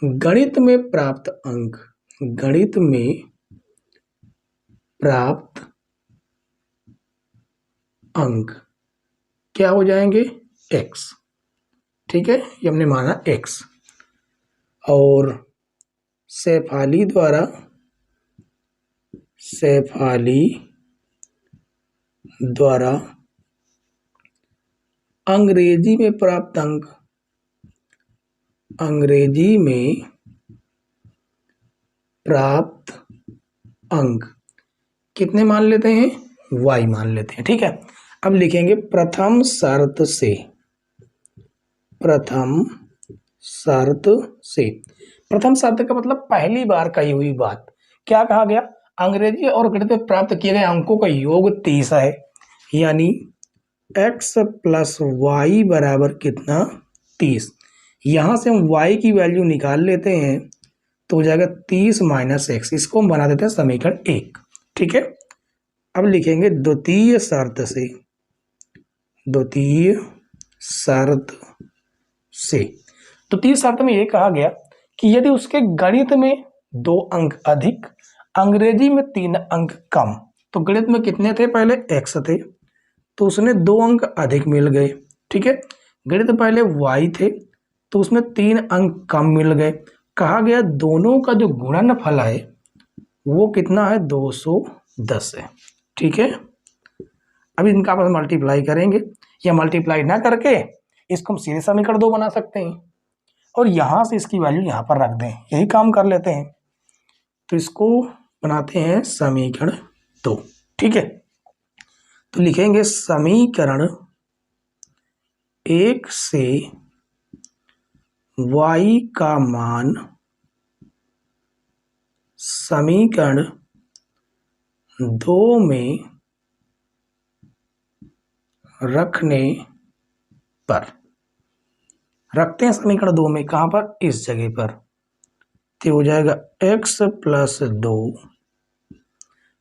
गणित में प्राप्त अंक क्या हो जाएंगे? x। ठीक है, ये हमने माना x। और सैफाली द्वारा अंग्रेजी में प्राप्त अंक कितने मान लेते हैं? y मान लेते हैं। ठीक है, अब लिखेंगे प्रथम शर्त से। प्रथम शर्त का मतलब पहली बार कही हुई बात। क्या कहा गया? अंग्रेजी और गणित में प्राप्त किए गए अंकों का योग 30 है, यानी x प्लस वाई बराबर कितना? 30। यहां से हम y की वैल्यू निकाल लेते हैं तो हो जाएगा 30 माइनस x। इसको हम बना देते हैं समीकरण 1। ठीक है, अब लिखेंगे द्वितीय शर्त में ये कहा गया कि यदि उसके गणित में 2 अंक अधिक, अंग्रेजी में 3 अंक कम, तो गणित में कितने थे? पहले x थे, तो उसने 2 अंक अधिक मिल गए। ठीक है, गणित पहले y थे, तो उसमें 3 अंक कम मिल गए। कहा गया दोनों का जो गुणनफल है वो कितना है? 210 है। ठीक है, अब इनका आपस में मल्टीप्लाई करेंगे, या मल्टीप्लाई ना करके इसको हम सीधे समीकरण 2 बना सकते हैं और यहां से इसकी वैल्यू यहां पर रख दें, यही काम कर लेते हैं। तो इसको बनाते हैं समीकरण 2। ठीक है, तो लिखेंगे समीकरण 1 से y का मान समीकरण 2 में रखते हैं समीकरण 2 में। कहां पर? इस जगह पर। तो हो जाएगा x प्लस 2,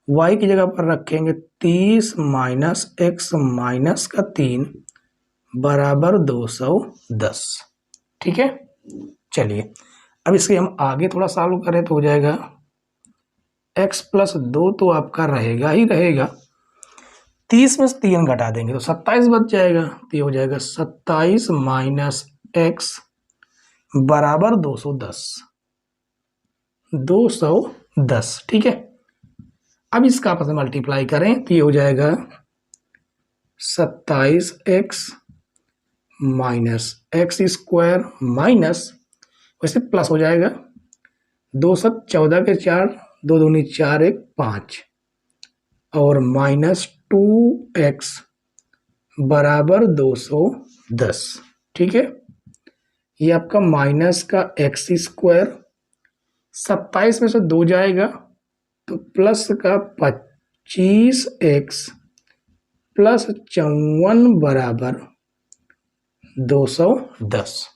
y की जगह पर रखेंगे 30 माइनस x माइनस का 3 बराबर 210। ठीक है, चलिए अब इसके हम आगे थोड़ा सॉल्व करें तो हो जाएगा x प्लस 2 तो आपका रहेगा ही रहेगा, 30 में से 3 घटा देंगे तो 27 बच जाएगा। तो ये हो जाएगा 27 माइनस x बराबर 210। ठीक है, अब इसका आपस में मल्टीप्लाई करें तो ये हो जाएगा 27x minus x square minus, वैसे प्लस हो जाएगा 2 7 14 के 4, 2 दूनी 4 1 5 और माइनस 2x बराबर 210। ठीक है, ये आपका माइनस का x स्क्वायर, 27 में से 2 जाएगा तो प्लस का 25x प्लस 54 बराबर 210।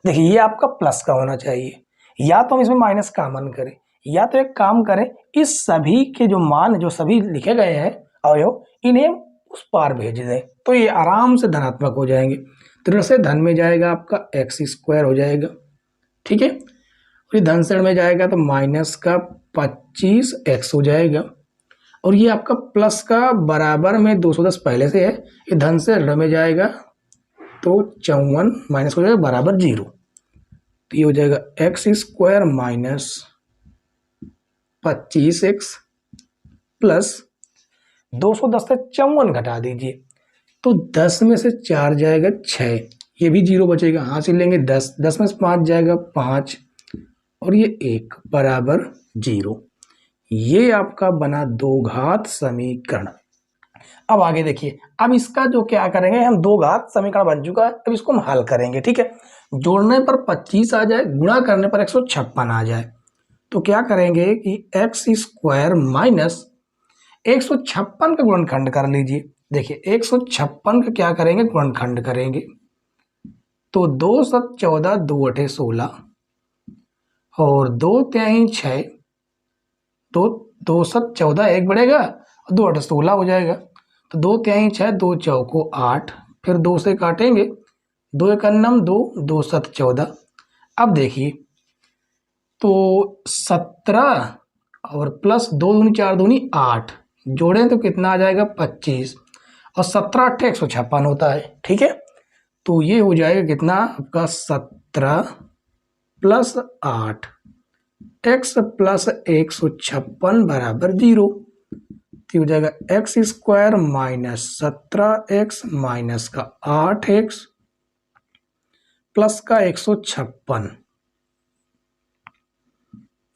देखिए ये आपका प्लस का होना चाहिए, या तो हम इसमें माइनस कॉमन करें, या तो एक काम करें, इस सभी के जो मान जो सभी लिखे गए हैं अवयव, इन्हें उस पार भेज दें तो ये आराम से धनात्मक हो जाएंगे। तो ऋण से धन में जाएगा आपका एक्स स्क्वायर हो जाएगा, ठीक है। और ये धन से ऋण में जाएगा तो माइनस का 25x हो जाएगा। और ये आपका प्लस का बराबर में 210 पहले से है, ये धन से ऋण में जाएगा तो 54 माइनस हो जाएगा बराबर 0। तो ये हो जाएगा x square minus 25x plus 210 से 54 घटा दीजिए तो 10 में से 4 जाएगा 6, ये भी 0 बचेगा, यहाँ से लेंगे 10, 10 में से 5 जाएगा 5 और ये 1 बराबर 0। ये आपका बना दो घात समीकरण। अब आगे देखिए, अब इसका जो क्या करेंगे हम, दो घात समीकरण बन चुका है, अब इसको हम हल करेंगे, ठीक है। जोड़ने पर 25 आ जाए, गुणा करने पर 156 आ जाए, तो क्या करेंगे कि एक्स स्क्वायर माइनस 156 का गुणनखंड कर लीजिए। देखिए 156 का क्या करेंगे, गुणनखंड करेंगे तो 2 7 14 2 8 16 और 2 3 6, तो 2 7 14 एक बढ़ेगा और 2 8 16 हो जाएगा। तो 2 3 6 2 चौको 8, फिर 2 से काटेंगे 2 1 9 2 2 7 14। अब देखिए तो 17 और प्लस 2 दूनी 4 दूनी 8 जोड़ें तो कितना आ जाएगा 25 और 17 8 156 होता है, ठीक है। तो ये हो जाएगा कितना आपका 17 प्लस 8 x प्लस 156 बराबर 0। तो हो जाएगा x square minus 17x minus का 8x प्लस का 156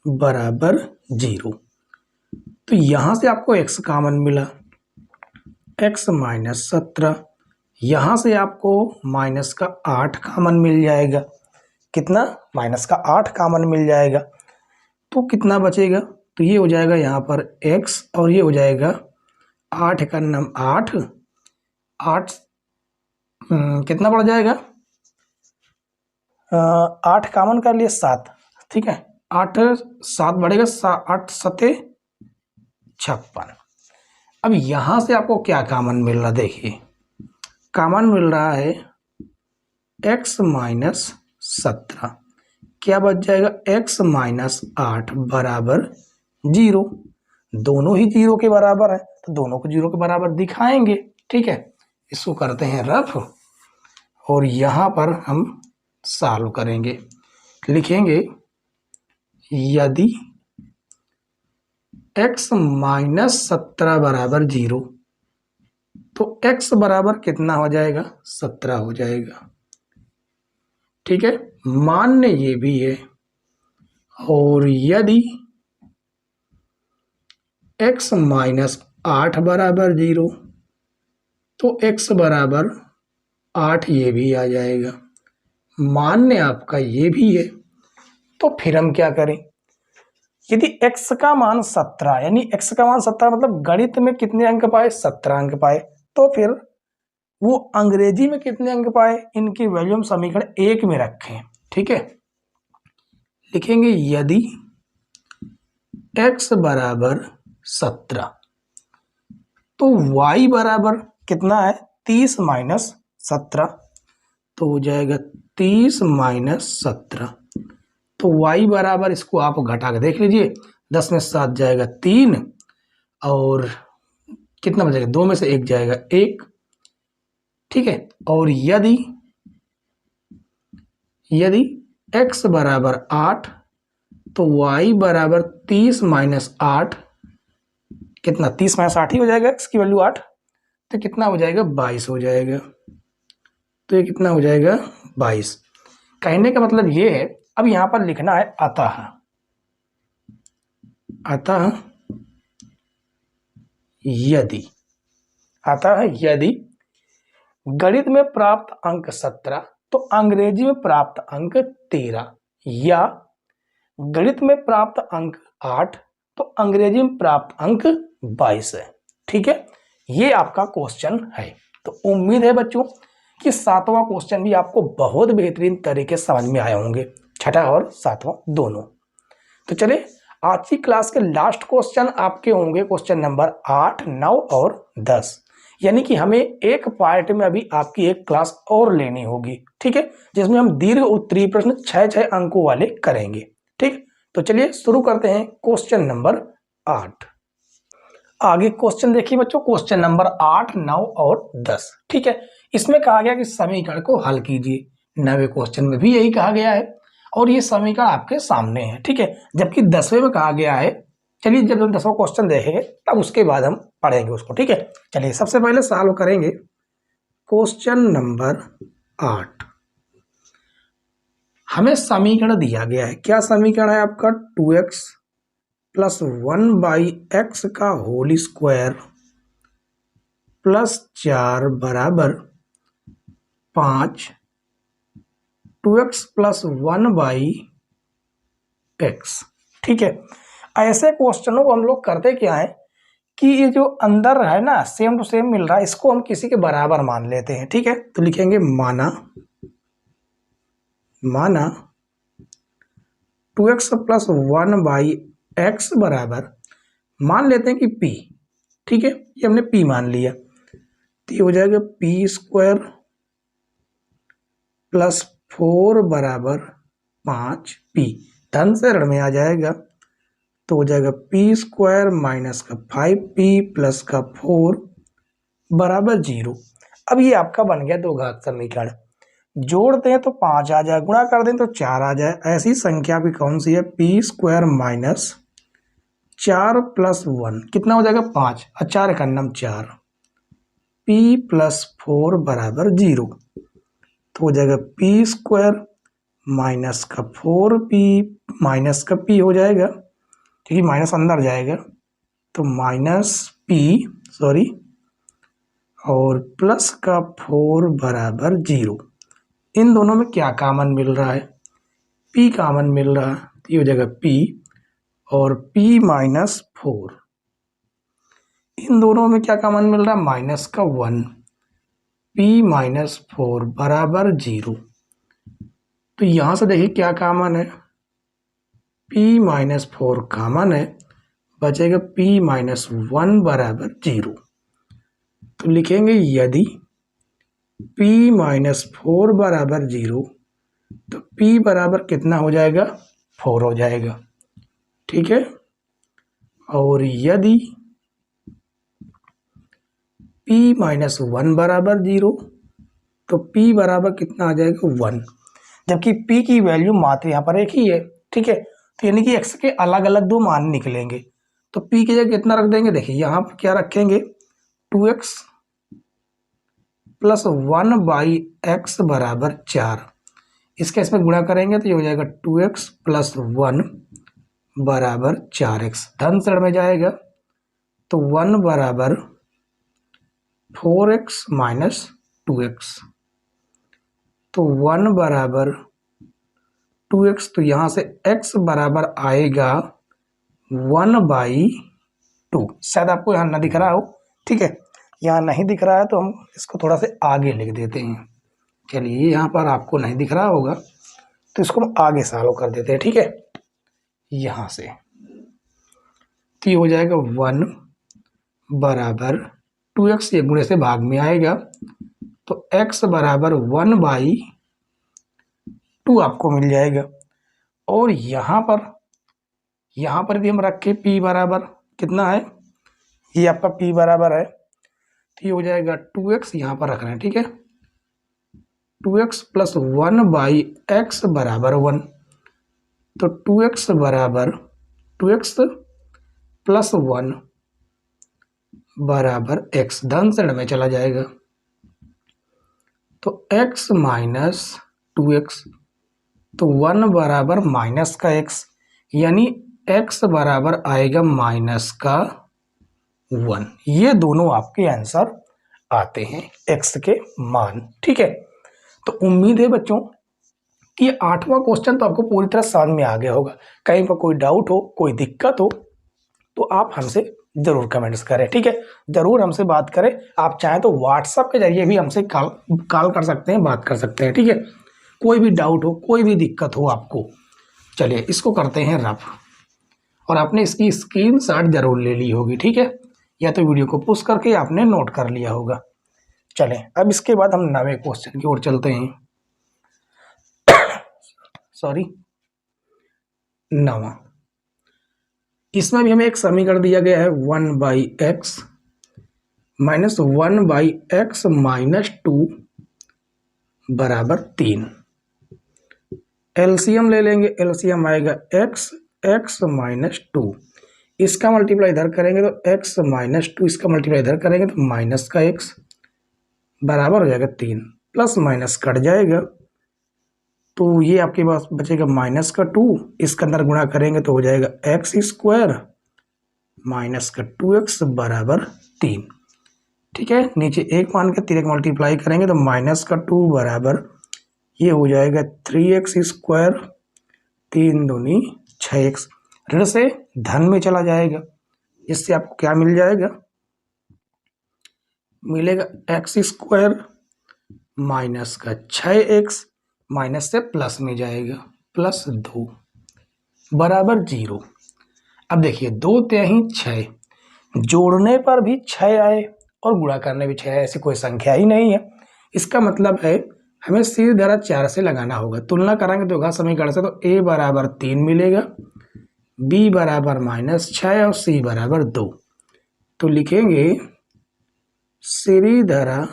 बराबर 0। तो यहां से आपको x कॉमन मिला, x माइनस 17, यहां से आपको माइनस का 8 कॉमन मिल जाएगा। कितना, माइनस का 8 कॉमन मिल जाएगा। तो कितना बचेगा, तो ये हो जाएगा यहाँ पर x और ये हो जाएगा 8 का नाम 8 8 कितना बढ़ जाएगा, 8 कॉमन कर लिए 7, ठीक है। 8 7 बढ़ेगा 8 7 56। अब यहां से आपको क्या कॉमन मिल रहा, देखिए कॉमन मिल रहा है x माइनस 17, क्या बच जाएगा x माइनस 8 बराबर 0। दोनों ही 0 के बराबर है तो दोनों को 0 के बराबर दिखाएंगे, ठीक है। इसको करते हैं रफ और यहाँ पर हम सॉल्व करेंगे। लिखेंगे यदि x माइनस 17 बराबर 0 तो x बराबर कितना हो जाएगा, 17 हो जाएगा, ठीक है। मान्य ये भी है। और यदि x माइनस 8 बराबर 0 तो x बराबर 8 ये भी आ जाएगा, मान्य आपका ये भी है। तो फिर हम क्या करें, यदि x का मान 17 यानी x का मान 17 मतलब गणित में कितने अंक पाए, 17 अंक पाए, तो फिर वो अंग्रेजी में कितने अंक पाए, इनकी वैल्यू हम समीकरण 1 में रखें, ठीक है। लिखेंगे यदि x बराबर 17 तो y बराबर कितना है 30 माइनस 17, तो हो जाएगा 30 माइनस 17। तो y बराबर, इसको आप घटा के देख लीजिए, 10 में 7 जाएगा 3 और कितना बचेगा, 2 में से 1 जाएगा 1, ठीक है। और यदि x बराबर 8 तो y बराबर 30 माइनस 8, कितना 30 माइनस 8 ही हो जाएगा, x की वैल्यू 8, तो कितना हो जाएगा 22 हो जाएगा। तो ये कितना हो जाएगा 22। कहने का मतलब ये है, अब यहां पर लिखना है अतः यदि गणित में प्राप्त अंक 17 तो अंग्रेजी में प्राप्त अंक 13, या गणित में प्राप्त अंक 8 तो अंग्रेजी में प्राप्त अंक 22 है, ठीक है। ये आपका क्वेश्चन है। तो उम्मीद है बच्चों कि 7वां क्वेश्चन भी आपको बहुत बेहतरीन तरीके से समझ में आए होंगे, छठा और 7वां दोनों। तो चलिए आज की क्लास के लास्ट क्वेश्चन आपके होंगे क्वेश्चन नंबर 8, 9 और 10। यानी कि हमें एक पार्ट में अभी आपकी एक क्लास और लेनी होगी, ठीक है, जिसमें हम दीर्घ उत्तरीय प्रश्न 6 अंकों वाले करेंगे। ठीक, तो चलिए शुरू करते हैं क्वेश्चन नंबर 8। आगे क्वेश्चन देखिए बच्चों, क्वेश्चन नंबर 8, 9 और 10। ठीक है, इसमें कहा गया कि समीकरण को हल कीजिए। 9वें क्वेश्चन में भी यही कहा गया है और ये समीकरण आपके सामने है। ठीक है, जबकि 10वें में कहा गया है, चलिए जब हम 10वां क्वेश्चन देखेंगे तब उसके बाद हम पढ़ेंगे उसको। ठीक है, चलिए सबसे पहले सॉल्व करेंगे क्वेश्चन नंबर 8। हमें समीकरण दिया गया है, क्या समीकरण है आपका, 2x प्लस 1/x का होल स्क्वायर प्लस 4 बराबर 5, 2x प्लस 1/x। ठीक है, ऐसे क्वेश्चनों को हम लोग करते क्या है कि ये जो अंदर है ना सेम टू सेम मिल रहा है, इसको हम किसी के बराबर मान लेते हैं। ठीक है, तो लिखेंगे माना 2x प्लस 1/x बराबर, मान लेते हैं कि p। ठीक है, ये हमने p मान लिया, तो ये हो जाएगा p² प्लस 4 बराबर 5p, धन से ऋण में आ जाएगा तो हो जाएगा p² माइनस का 5p प्लस का 4 बराबर 0। अब ये आपका बन गया दो घात समीकरण। जोड़ते हैं तो 5 आ जाए, गुणा कर दें तो 4 आ जाए। ऐसी संख्या भी कौन सी है, p² माइनस 4 प्लस 1 कितना हो जाएगा 5 और 4 का नाम 4, p प्लस 4 बराबर 0, तो हो जाएगा p² माइनस का 4p माइनस का p हो जाएगा, ठीक है, माइनस अंदर जाएगा तो माइनस p और प्लस का 4 बराबर 0। इन दोनों में क्या कॉमन मिल रहा है, p कॉमन मिल रहा है, तो ये हो जाएगा p और p माइनस 4। इन दोनों में क्या कॉमन मिल रहा है, माइनस का 1, p माइनस 4 बराबर 0। तो यहां से देखिए क्या कॉमन है, p माइनस 4 कॉमन है, बचेगा p माइनस 1 बराबर 0। तो लिखेंगे यदि p माइनस 4 बराबर 0 तो p बराबर कितना हो जाएगा, 4 हो जाएगा। ठीक है, और यदि p माइनस 1 बराबर 0 तो p बराबर कितना आ जाएगा, 1, जबकि p की वैल्यू मात्र यहाँ पर एक ही है। ठीक है, तो यानी कि x के अलग अलग दो मान निकलेंगे, तो p की जगह कितना रख देंगे, देखिए यहाँ पर क्या रखेंगे, 2x प्लस 1/x बराबर 4, इसके इसमें गुणा करेंगे तो ये हो जाएगा 2x प्लस 1 बराबर 4x, धन से में जाएगा तो 1 बराबर 4x माइनस 2x, तो 1 बराबर 2x, तो यहाँ से x बराबर आएगा 1/2। शायद आपको यहाँ ना दिख रहा हो, ठीक है, यहाँ नहीं दिख रहा है तो हम इसको थोड़ा से आगे लिख देते हैं। चलिए यहाँ पर आपको नहीं दिख रहा होगा तो इसको हम आगे सॉल्व कर देते हैं। ठीक है, यहाँ से तो ये हो जाएगा 1 बराबर 2x, ये गुणे से भाग में आएगा तो x बराबर 1/2 आपको मिल जाएगा। और यहाँ पर यदि हम रखें p बराबर कितना है, ये आपका p बराबर है, तो ये हो जाएगा 2x, यहाँ पर रख रहे हैं। ठीक है, 2x प्लस 1/x बराबर 1, तो 2x बराबर 2x प्लस 1 बराबर x, धन से ऋण में चला जाएगा तो x माइनस 2x, तो 1 बराबर माइनस का x, यानी x बराबर आएगा माइनस का 1। ये दोनों आपके आंसर आते हैं x के मान। ठीक है, तो उम्मीद है बच्चों कि 8वां क्वेश्चन तो आपको पूरी तरह समझ में आ गया होगा। कहीं पर कोई डाउट हो, कोई दिक्कत हो तो आप हमसे जरूर कमेंट्स करें। ठीक है, जरूर हमसे बात करें। आप चाहें तो व्हाट्सएप के जरिए भी हमसे कॉल कर सकते हैं, बात कर सकते हैं। ठीक है, कोई भी डाउट हो, कोई भी दिक्कत हो आपको। चलिए इसको करते हैं रफ, और आपने इसकी स्क्रीनशॉट जरूर ले ली होगी। ठीक है, या तो वीडियो को पुश करके आपने नोट कर लिया होगा। चलें अब इसके बाद हम 9वें क्वेश्चन की ओर चलते हैं। सॉरी 9वां, इसमें भी हमें एक समीकरण दिया गया है 1/x माइनस 1/x माइनस 2 बराबर 3। एलसीएम ले लेंगे, एलसीएम आएगा x माइनस 2, इसका मल्टीप्लाई इधर करेंगे तो x माइनस 2, इसका मल्टीप्लाई इधर करेंगे तो माइनस का x बराबर हो जाएगा 3, प्लस माइनस कट जाएगा तो ये आपके पास बचेगा माइनस का 2, इसके अंदर गुणा करेंगे तो हो जाएगा x स्क्वायर माइनस का 2x बराबर 3। ठीक है, नीचे एक मान के 3 मल्टीप्लाई करेंगे तो माइनस का 2 बराबर ये हो जाएगा 3x स्क्वायर, 3 दूनी 6x, ऋण से धन में चला जाएगा। इससे आपको क्या मिल जाएगा, मिलेगा x स्क्वायर माइनस का 6x माइनस से प्लस में जाएगा प्लस 2 बराबर 0। अब देखिए 2 तिहाई 6, जोड़ने पर भी 6 आए और गुणा करने भी 6 आए, ऐसी कोई संख्या ही नहीं है। इसका मतलब है हमें सीधी धारा 4 से लगाना होगा। तुलना करेंगे द्विघात समीकरण से तो a बराबर 3 मिलेगा, b बराबर माइनस 6 और c बराबर 2। तो लिखेंगे सीधी धारा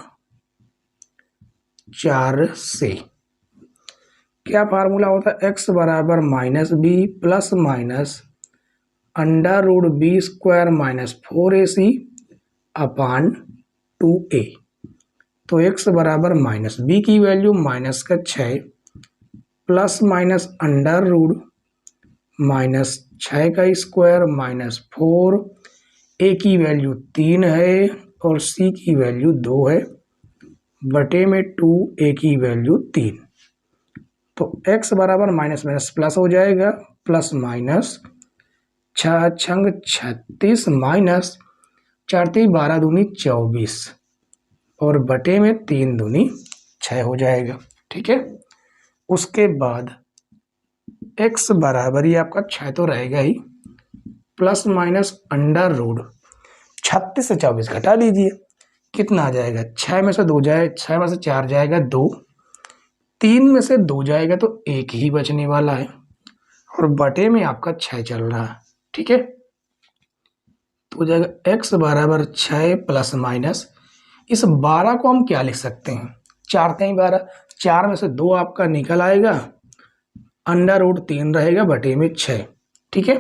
4 से क्या फार्मूला होता है, x बराबर minus b plus minus under root B square minus 4ac upon 2a। तो x बराबर माइनस b की वैल्यू माइनस का 6 plus minus under root minus 6 का स्क्वायर माइनस 4, a की वैल्यू 3 है और c की वैल्यू 2 है, बटे में 2, a की वैल्यू 3। तो x बराबर माइनस माइनस प्लस हो जाएगा, प्लस माइनस 6 छंग 36 माइनस 4 3 12 दूनी 24 और बटे में 3 दूनी 6 हो जाएगा। ठीक है, उसके बाद x बराबर ये आपका 6 तो रहेगा ही, प्लस माइनस अंडर रूट 36 से 24 घटा लीजिए, कितना आ जाएगा, 6 में से 2 जाए, 6 में से 4 जाएगा 2, 3 में से 2 जाएगा तो 1 ही बचने वाला है और बटे में आपका 6 चल रहा है। ठीक है, तो हो जाएगा x बराबर 6 प्लस माइनस, इस 12 को हम क्या लिख सकते हैं, 4 3 12, 4 में से 2 आपका निकल आएगा, अंडर रूट 3 रहेगा बटे में 6। ठीक है,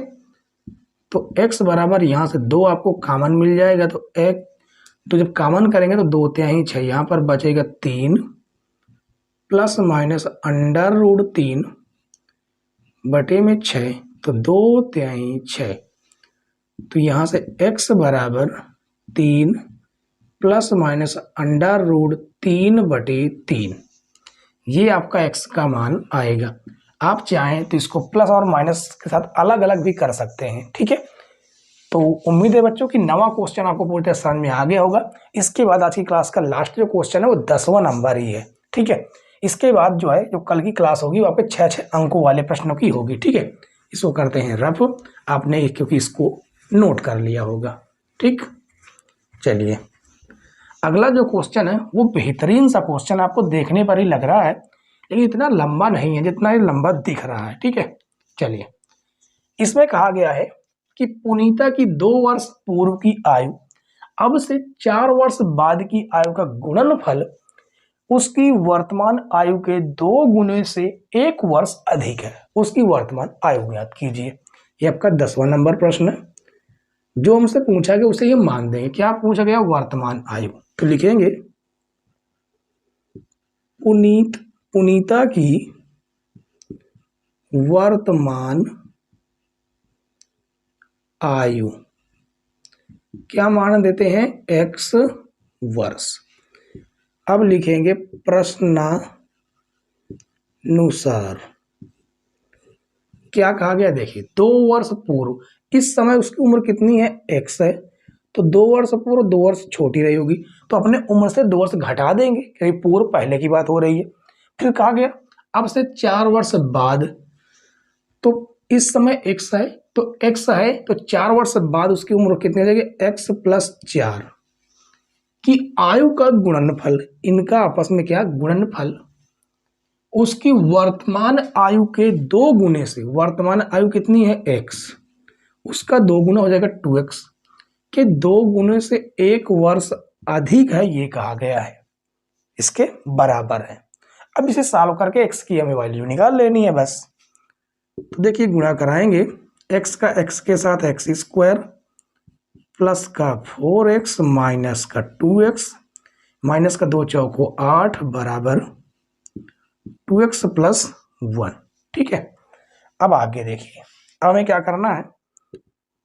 तो x बराबर यहाँ से 2 आपको कॉमन मिल जाएगा तो एक, तो जब कॉमन करेंगे तो 2 तिहाई 6, यहाँ पर बचेगा 3 प्लस माइनस अंडर रूट 3 बटे में 6, तो 2 तिहाई 6, तो यहाँ से x बराबर 3 प्लस माइनस अंडर रूट 3 बटे 3, ये आपका x का मान आएगा। आप चाहें तो इसको प्लस और माइनस के साथ अलग अलग भी कर सकते हैं। ठीक है, तो उम्मीद है बच्चों कि 9वां क्वेश्चन आपको पूरी तरह समझ में आ गया होगा। इसके बाद आज की क्लास का लास्ट जो क्वेश्चन है वो 10वां नंबर ही है। ठीक है, इसके बाद जो है जो कल की क्लास होगी वो आपके 6 अंकों वाले प्रश्नों की होगी। ठीक है, इसको करते हैं रफ, आपने क्योंकि इसको नोट कर लिया होगा। ठीक, चलिए अगला जो क्वेश्चन है वो बेहतरीन सा क्वेश्चन आपको देखने पर ही लग रहा है, लेकिन इतना लंबा नहीं है जितना ये लंबा दिख रहा है। ठीक है, चलिए इसमें कहा गया है कि पुनीता की 2 वर्ष पूर्व की आयु अब से 4 वर्ष बाद की आयु का गुणनफल उसकी वर्तमान आयु के 2 गुने से 1 वर्ष अधिक है, उसकी वर्तमान आयु ज्ञात कीजिए। ये आपका 10वां नंबर प्रश्न है। जो हमसे पूछा गया उसे ये मान देंगे, क्या पूछा गया, वर्तमान आयु। तो लिखेंगे पुनीता की वर्तमान आयु क्या मान देते हैं, x वर्ष। अब लिखेंगे प्रश्नानुसार क्या कहा गया, देखिए 2 वर्ष पूर्व, इस समय उसकी उम्र कितनी है, x है, तो 2 वर्ष पूर्व 2 वर्ष छोटी रही होगी, तो अपने उम्र से 2 वर्ष घटा देंगे क्योंकि पूर्व पहले की बात हो रही है। फिर कहा गया अब से 4 वर्ष बाद, तो इस समय x है, तो x है तो 4 वर्ष बाद उसकी उम्र कितनी हो जाएगी, x + 4 की आयु का गुणनफल, इनका आपस में क्या गुणनफल, उसकी वर्तमान आयु के 2 गुने से, वर्तमान आयु कितनी है x, उसका 2 गुना हो जाएगा 2x के 2 गुने से 1 वर्ष अधिक है, ये कहा गया है, इसके बराबर है। अब इसे सॉल्व करके x की हमें वैल्यू निकाल लेनी है बस। तो देखिए गुणा कराएंगे, x का x के साथ x² प्लस का 4x माइनस का 2x माइनस का 2 चौको 8 बराबर 2x + 1। ठीक है, अब आगे देखिए, अब हमें क्या करना है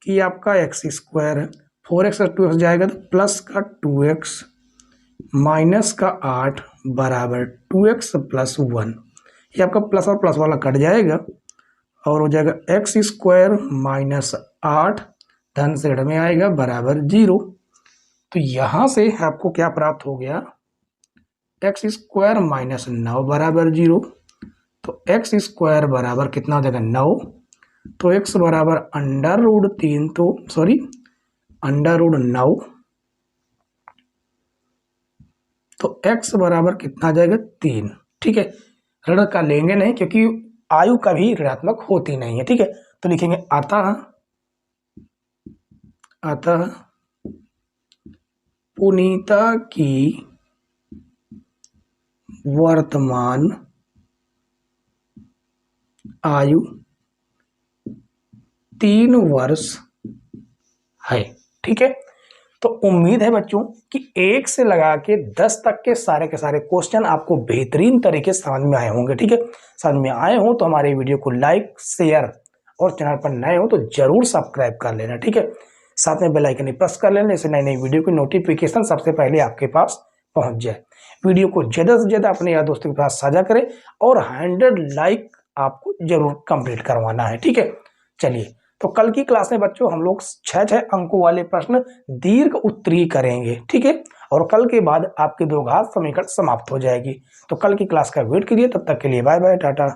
कि आपका x² है, 4x और 2x जाएगा तो प्लस का 2x माइनस का 8 बराबर 2x + 1। ये आपका प्लस और प्लस वाला कट जाएगा और हो जाएगा x² माइनस 8 धन सेड़ में आएगा बराबर 0। तो यहाँ से आपको क्या प्राप्त हो गया, x² माइनस 9 बराबर 0। तो x² बराबर कितना हो जाएगा 9, तो x बराबर √3, तो सॉरी √9, तो x बराबर कितना आ जाएगा 3। ठीक है, ऋण का लेंगे नहीं क्योंकि आयु कभी ऋणात्मक होती नहीं है। ठीक है, तो लिखेंगे अतः पुनीता की वर्तमान आयु 3 वर्ष है। ठीक है, तो उम्मीद है बच्चों कि 1 से लगा के 10 तक के सारे क्वेश्चन आपको बेहतरीन तरीके से समझ में आए होंगे। ठीक है, समझ में आए हो तो हमारे वीडियो को लाइक, शेयर और चैनल पर नए हो तो जरूर सब्सक्राइब कर लेना। ठीक है, साथ में बेल आइकन प्रेस कर लेना, इससे नई वीडियो की नोटिफिकेशन सबसे पहले आपके पास पहुंच जाए। वीडियो को ज़्यादा से ज़्यादा अपने यार दोस्तों के पास साझा करें और 100 लाइक आपको जरूर कंप्लीट करवाना है। ठीक है, चलिए तो कल की क्लास में बच्चों हम लोग 6 अंकों वाले प्रश्न दीर्घ उत्तरीय करेंगे। ठीक है, और कल के बाद आपके द्विघात समीकरण समाप्त हो जाएगी। तो कल की क्लास का वेट करिए, तब तक के लिए बाय बाय, टाटा।